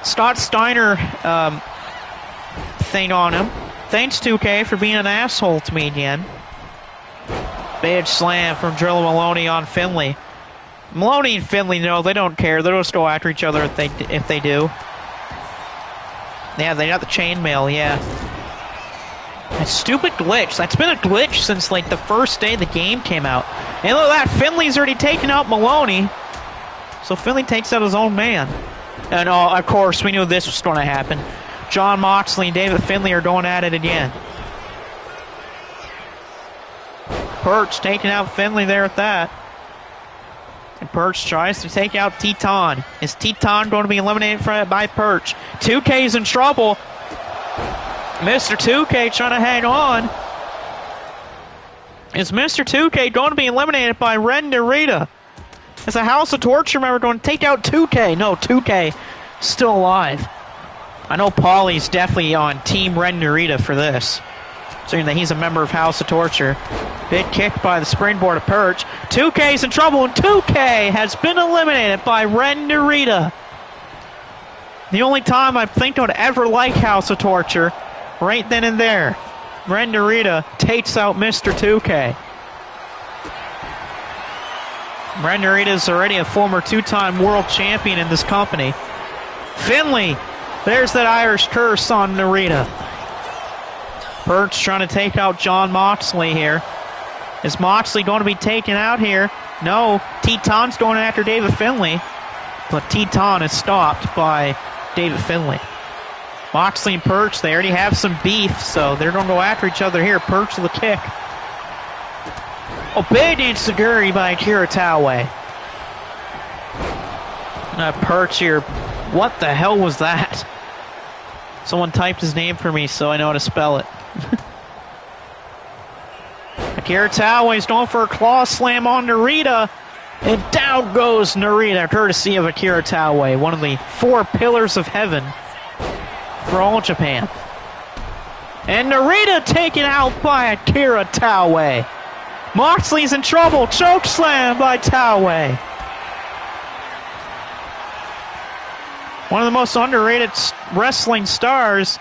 Scott Steiner thing on him. Thanks, 2K, for being an asshole to me again. Big slam from Drilla Maloney on Finlay. Maloney and Finlay, no, they don't care. They'll just go after each other if they do. Yeah, they got the chainmail, yeah. That stupid glitch. That's been a glitch since, like, the first day the game came out. And look at that, Finlay's already taken out Maloney. So Finlay takes out his own man. And, of course, we knew this was going to happen. John Moxley and David Finlay are going at it again. Perch taking out Finlay there at that. And Perch tries to take out Teton. Is Teton going to be eliminated by Perch? 2K's in trouble. Mr. 2K trying to hang on. Is Mr. 2K going to be eliminated by Ren Narita? Is a House of Torture member going to take out 2K? No, 2K still alive. I know Paulie's definitely on Team Ren Narita for this, saying that he's a member of House of Torture. Big kick by the springboard of Perch. 2K's in trouble, and 2K has been eliminated by Ren Narita. The only time I think I would ever like House of Torture, right then and there. Ren Narita takes out Mr. 2K. Ren Narita is already a former 2-time world champion in this company. Finley, there's that Irish curse on Narita. Perch trying to take out John Moxley here. Is Moxley going to be taken out here? No, Teton's going after David Finley, but Teton is stopped by David Finley. Moxley and Perch, they already have some beef, so they're going to go after each other here. Perch with a kick. Oh, big enziguri by Akira Taue. Perch here. What the hell was that? Someone typed his name for me so I know how to spell it. Akira Taue is going for a claw slam on Narita. And down goes Narita, courtesy of Akira Taue, one of the 4 pillars of heaven for All Japan. And Narita taken out by Akira Taue. Moxley's in trouble. Choke slam by Taue. One of the most underrated wrestling stars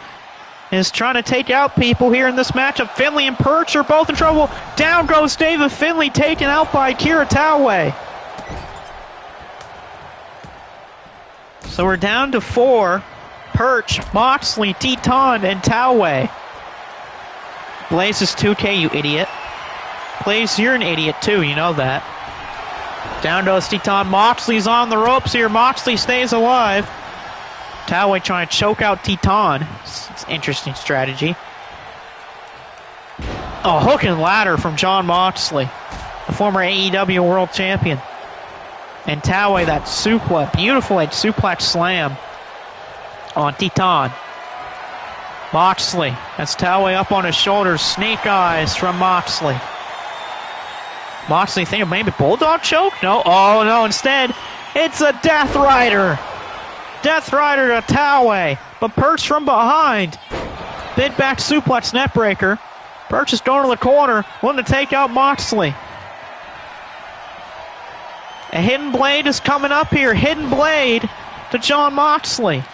is trying to take out people here in this matchup. Finley and Perch are both in trouble. Down goes David Finley, taken out by Akira Taue. So we're down to 4. Perch, Moxley, Teton, and Taue. Blaze is 2K, you idiot. Blaze, you're an idiot too, you know that. Down goes Teton. Moxley's on the ropes here. Moxley stays alive. Taue trying to choke out Teton. It's an interesting strategy. A hook and ladder from John Moxley, the former AEW World Champion. And Taue, that suplex, beautiful edge suplex slam on Teton. Moxley, that's Taue up on his shoulders. Snake eyes from Moxley. Moxley thinking maybe Bulldog choke? No. Oh, no. Instead, it's a Death Rider. Death Rider to Taue. But Perch from behind. Bid back suplex neckbreaker. Perch is going to the corner. Wanting to take out Moxley. A hidden blade is coming up here. Hidden blade to John Moxley.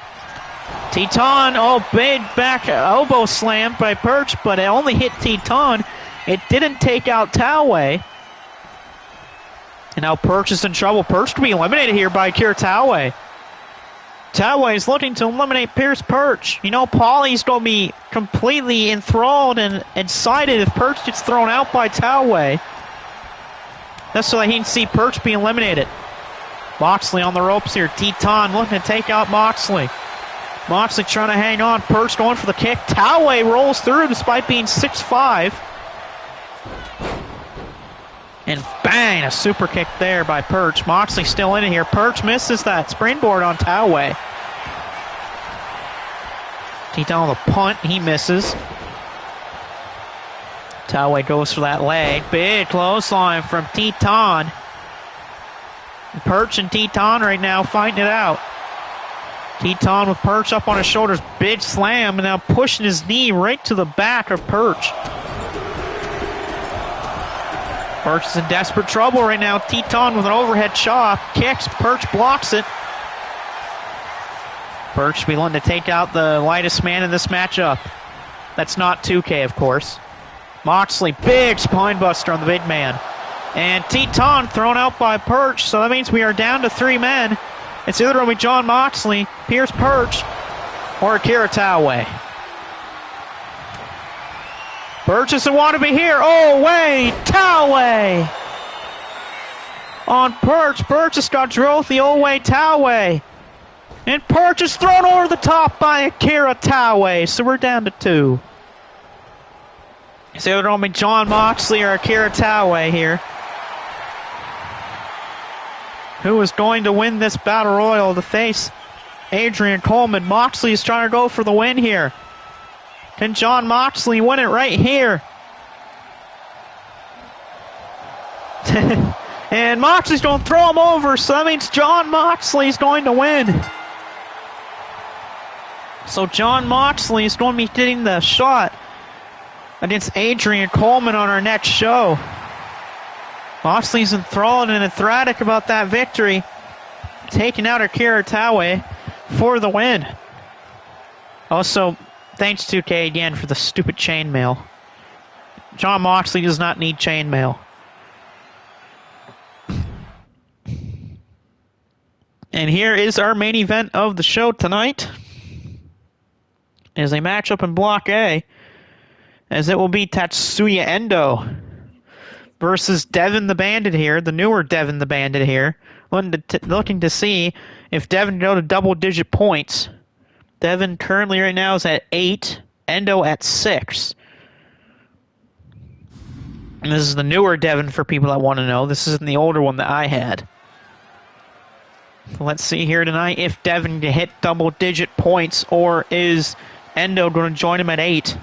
Teton, bid back elbow slam by Perch, but it only hit Teton. It didn't take out Taue. And now Perch is in trouble. Perch to be eliminated here by Akira Taue. Taue is looking to eliminate Pierce Perch. You know, Paulie's going to be completely enthralled and excited if Perch gets thrown out by Taue. That's so that he can see Perch be eliminated. Moxley on the ropes here. Teton looking to take out Moxley. Moxley trying to hang on. Perch going for the kick. Taue rolls through despite being 6'5". And bang, a super kick there by Perch. Moxley still in it here. Perch misses that springboard on Taue. Teton with a punt. He misses. Taue goes for that leg. Big clothesline from Teton. Perch and Teton right now fighting it out. Teton with Perch up on his shoulders. Big slam and now pushing his knee right to the back of Perch. Perch is in desperate trouble right now. Teton with an overhead chop. Kicks. Perch blocks it. Perch should be wanting to take out the lightest man in this matchup. That's not 2K, of course. Moxley, big spine buster on the big man. And Teton thrown out by Perch, so that means we are down to 3 men. It's either going to be John Moxley, Pierce Perch, or Akira Taue. Perch doesn't want to be here. Oh, wait, Taue! On Perch. Perch just got drilled the old way Taue. And Perch is thrown over the top by Akira Taue, so we're down to 2. So it'll be John Moxley or Akira Taue here. Who is going to win this Battle Royal to face Adrian Coleman? Moxley is trying to go for the win here. Can John Moxley win it right here? And Moxley's going to throw him over, so that means John Moxley's going to win. So John Moxley is going to be getting the shot against Adrian Coleman on our next show. Moxley's enthralled and enthusiastic about that victory, taking out Akira Taue for the win. Also, thanks 2K again for the stupid chainmail. Jon Moxley does not need chainmail. And here is our main event of the show tonight. It is a matchup in Block A, as it will be Tatsuya Endo versus Devin the Bandit here, the newer Devin the Bandit here, looking to see if Devin can go to double-digit points. Devin currently right now is at 8, Endo at 6. And this is the newer Devin for people that want to know. This isn't the older one that I had. So let's see here tonight if Devin can hit double-digit points, or is Endo going to join him at 8?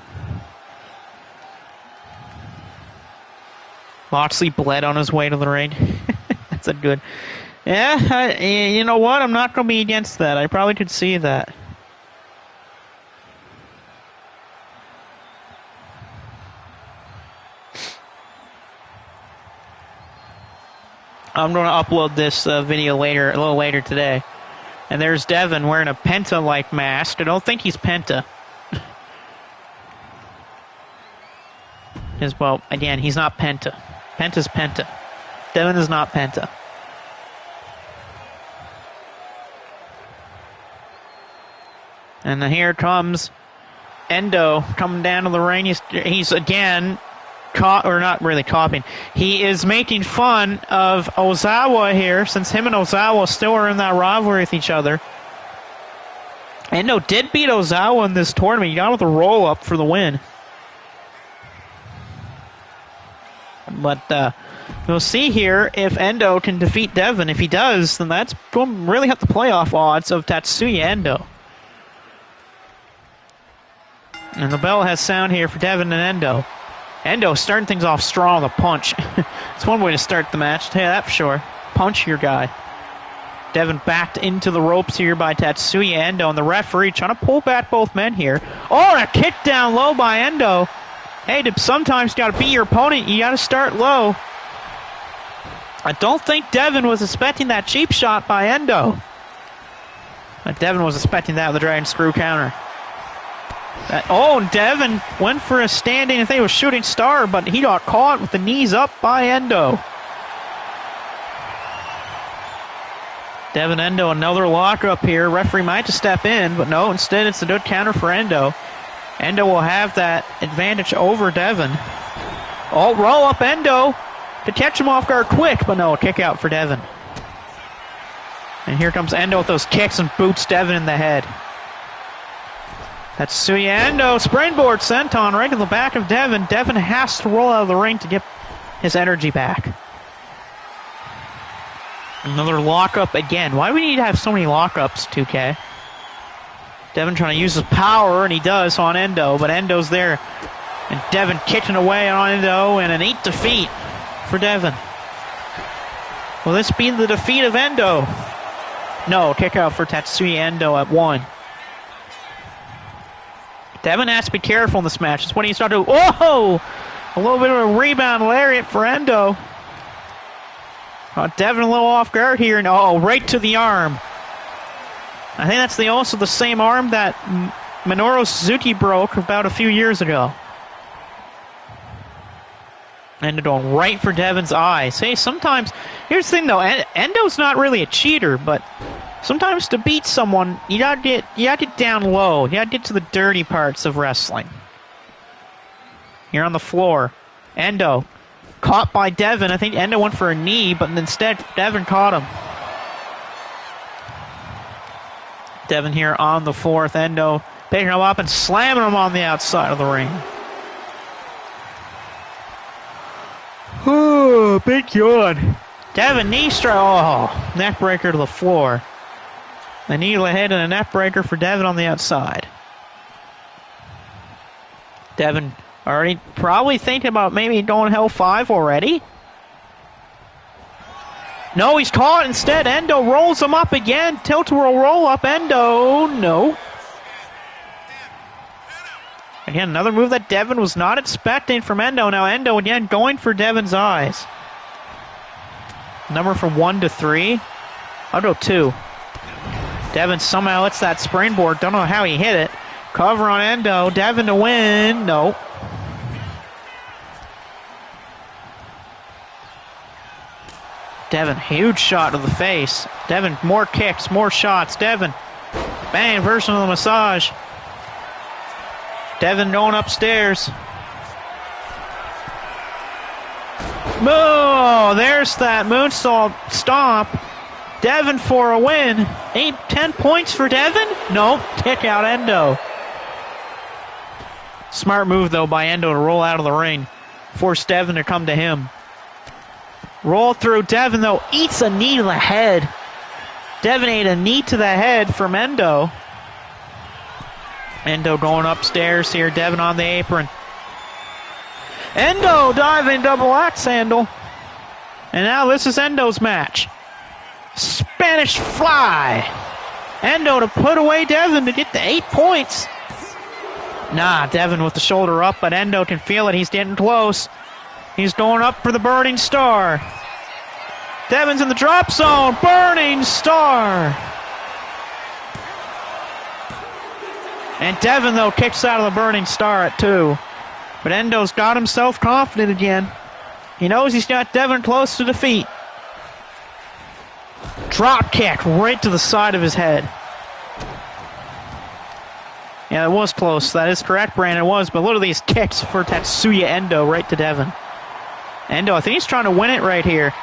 Moxley bled on his way to the ring. That's a good... Yeah, you know what? I'm not going to be against that. I probably could see that. I'm going to upload this video later, a little later today. And there's Devin wearing a Penta-like mask. I don't think he's Penta. Well, again, he's not Penta. Penta's Penta. Devin is not Penta. And then here comes Endo coming down to the ring. He's again... or not really copying. He is making fun of Ozawa here, since him and Ozawa still are in that rivalry with each other. Endo did beat Ozawa in this tournament. He got with a roll-up for the win. But we'll see here if Endo can defeat Devin. If he does, then that's going to really help the playoff odds of Tatsuya Endo. And the bell has sound here for Devin and Endo. Endo starting things off strong with a punch. It's one way to start the match, I'll tell you that for sure. Punch your guy. Devin backed into the ropes here by Tatsuya Endo, and the referee trying to pull back both men here. Oh, and a kick down low by Endo. Hey, sometimes you got to beat your opponent. You got to start low. I don't think Devin was expecting that cheap shot by Endo. But Devin was expecting that with the Dragon Screw counter. Oh, Devin went for a standing, I think it was shooting star, but he got caught with the knees up by Endo. Devin Endo, another lockup here. Referee might just step in, but no, instead it's a good counter for Endo. Endo will have that advantage over Devin. Oh, roll up Endo to catch him off guard quick, but no, a kick out for Devin. And here comes Endo with those kicks and boots Devin in the head. Tatsuya Endo, springboard senton right to the back of Devin. Devin has to roll out of the ring to get his energy back. Another lockup again. Why do we need to have so many lockups, 2K? Devin trying to use his power, and he does on Endo, but Endo's there. And Devin kicking away on Endo, and an 8 defeat for Devin. Will this be the defeat of Endo? No, kick out for Tatsuya Endo at 1. Devin has to be careful in this match. It's when he started to... Whoa! A little bit of a rebound lariat for Endo. Devin a little off guard here. And right to the arm. I think that's also the same arm that Minoru Suzuki broke about a few years ago. Endo going right for Devin's eyes. Hey, sometimes... Here's the thing, though. Endo's not really a cheater, but... Sometimes to beat someone, you gotta get down low. You gotta get to the dirty parts of wrestling. Here on the floor, Endo caught by Devin. I think Endo went for a knee, but instead Devin caught him. Devin here on the floor with Endo picking him up and slamming him on the outside of the ring. Oh, big yawn. Devin knee strike. Oh, neck breaker to the floor. A knee to the head and a neck breaker for Devin on the outside. Devin already probably thinking about maybe going Hell 5 already. No, he's caught instead. Endo rolls him up again. Tilt-a-whirl roll up. Endo, no. Again, another move that Devin was not expecting from Endo. Now Endo again going for Devin's eyes. Number from 1 to 3. I'll go 2. Devin somehow hits that springboard. Don't know how he hit it. Cover on Endo. Devin to win. No. Devin, huge shot to the face. Devin, more kicks, more shots. Devin, bang, version of the massage. Devin going upstairs. Oh, there's that moonsault stomp. Devin for a win. 10 points for Devin? No, kick out Endo. Smart move, though, by Endo to roll out of the ring. Force Devin to come to him. Roll through. Devin, though, eats a knee to the head. Devin ate a knee to the head from Endo. Endo going upstairs here. Devin on the apron. Endo diving double axe handle. And now this is Endo's match. Spanish fly. Endo to put away Devin to get the 8 points. Nah, Devin with the shoulder up, but Endo can feel it. He's getting close. He's going up for the Burning Star. Devin's in the drop zone. Burning Star. And Devin, though, kicks out of the Burning Star at 2. But Endo's got himself confident again. He knows he's got Devin close to defeat. Drop kick right to the side of his head. Yeah, it was close. That is correct, Brandon. It was. But look at these kicks for Tatsuya Endo right to Devin. Endo, I think he's trying to win it right here.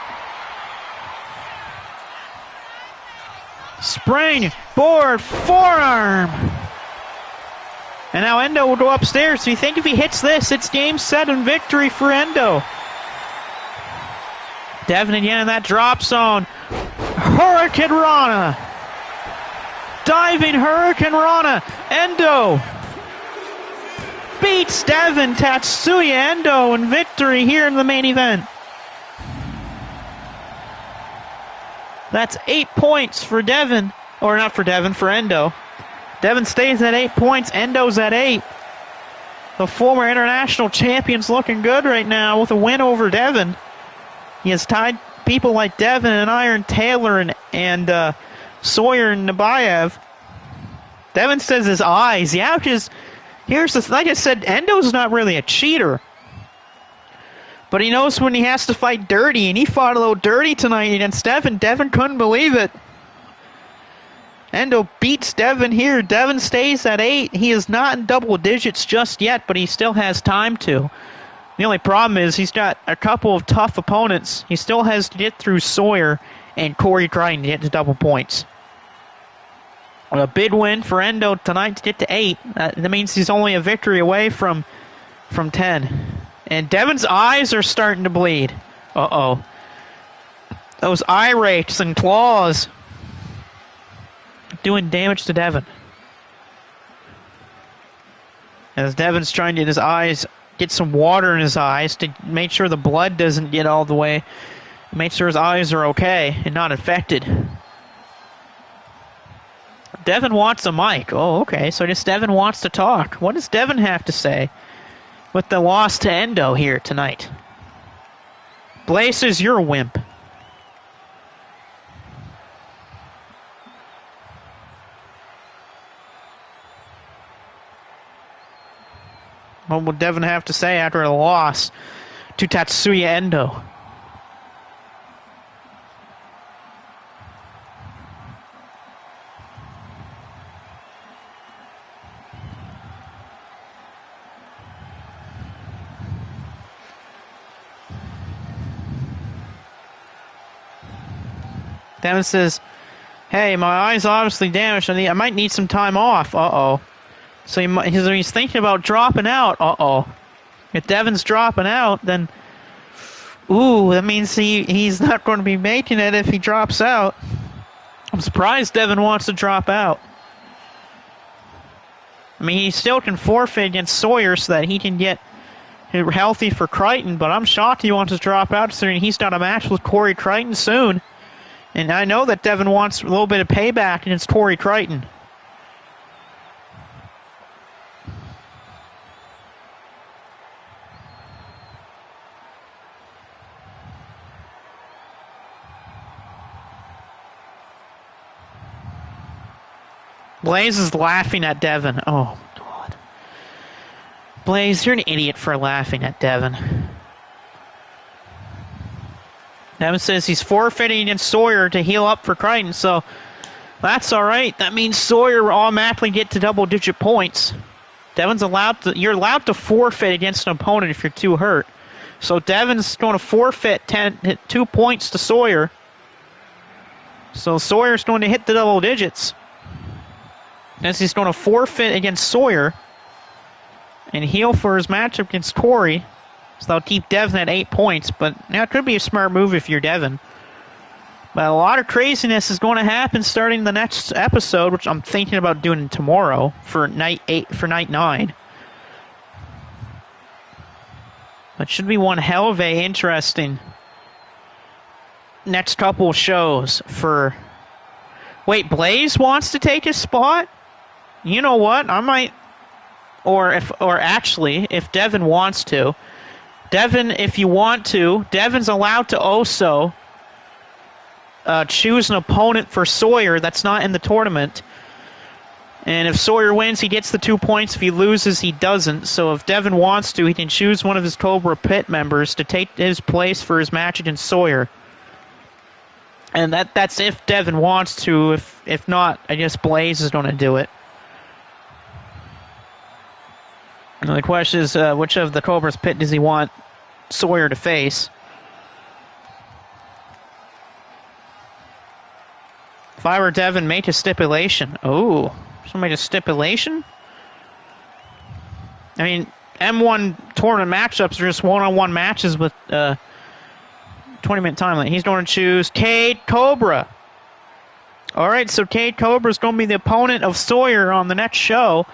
Spring, board, forearm. And now Endo will go upstairs. So you think if he hits this, it's game, set, and victory for Endo. Devin again in that drop zone. Hurricane Rana. Diving Hurricane Rana. Endo beats Devin. Tatsuya Endo in victory here in the main event. That's 8 points for Devin. Or not for Devin, for Endo. Devin stays at 8 points. Endo's at 8. The former international champion's looking good right now with a win over Devin. He has tied people like Devin and Iron Taylor and Sawyer and Nabayev. Devin says his eyes. Yeah, here's the like I said, Endo's not really a cheater. But he knows when he has to fight dirty, and he fought a little dirty tonight against Devin. Devin couldn't believe it. Endo beats Devin here. Devin stays at 8. He is not in double digits just yet, but he still has time to. The only problem is he's got a couple of tough opponents. He still has to get through Sawyer and Corey Crichton to get to double points. A big win for Endo tonight to get to 8. That means he's only a victory away from 10. And Devin's eyes are starting to bleed. Uh-oh. Those eye rakes and claws doing damage to Devin. As Devin's trying to get his eyes, get some water in his eyes to make sure the blood doesn't get all the way, make sure his eyes are okay and not infected. Devin wants a mic. Oh, okay, so just Devin wants to talk. What does Devin have to say with the loss to Endo here tonight? Blaze says you're a wimp. What will Devin have to say after a loss to Tatsuya Endo? Devin says, hey, my eye's obviously damaged. I might need some time off. Uh-oh. So he's thinking about dropping out. Uh-oh. If Devin's dropping out, then... Ooh, that means he's not going to be making it if he drops out. I'm surprised Devin wants to drop out. I mean, he still can forfeit against Sawyer so that he can get healthy for Crichton, but I'm shocked he wants to drop out considering he's got a match with Corey Crichton soon. And I know that Devin wants a little bit of payback against Corey Crichton. Blaze is laughing at Devin. Oh, God. Blaze, you're an idiot for laughing at Devin. Devin says he's forfeiting against Sawyer to heal up for Crichton, so that's all right. That means Sawyer will automatically get to double-digit points. You're allowed to forfeit against an opponent if you're too hurt. So Devin's going to forfeit 2 points to Sawyer. So Sawyer's going to hit the double digits. As he's going to forfeit against Sawyer and heal for his matchup against Corey. So they'll keep Devin at 8 points, but now it could be a smart move if you're Devin. But a lot of craziness is going to happen starting the next episode, which I'm thinking about doing tomorrow for night 9. That should be one hell of a interesting next couple of shows for... Wait, Blaze wants to take his spot? You know what? I might... Or actually, if Devin wants to. Devin, if you want to, Devin's allowed to also choose an opponent for Sawyer that's not in the tournament. And if Sawyer wins, he gets the 2 points. If he loses, he doesn't. So if Devin wants to, he can choose one of his Cobra Pit members to take his place for his match against Sawyer. And that's if Devin wants to. If not, I guess Blaze is going to do it. And the question is, which of the Cobra's Pit does he want Sawyer to face? If I were Devin, make a stipulation. Oh, somebody a stipulation? I mean, M1 tournament matchups are just one-on-one matches with 20-minute time limit. He's going to choose Cade Cobra. All right, so Cade Cobra is going to be the opponent of Sawyer on the next show.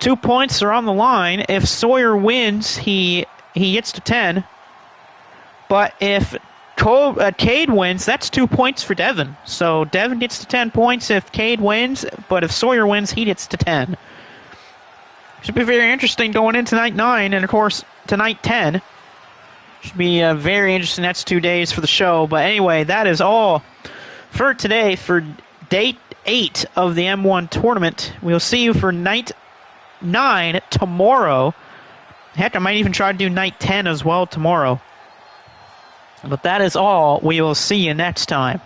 2 points are on the line. If Sawyer wins, he gets to 10. But if Cade wins, that's 2 points for Devin. So Devin gets to 10 points if Cade wins, but if Sawyer wins, he gets to 10. Should be very interesting going into night 9, and of course, to night 10. Should be very interesting next 2 days for the show. But anyway, that is all for today for day 8 of the M1 tournament. We'll see you for night 9 tomorrow. Heck, I might even try to do night 10 as well tomorrow. But that is all. We will see you next time.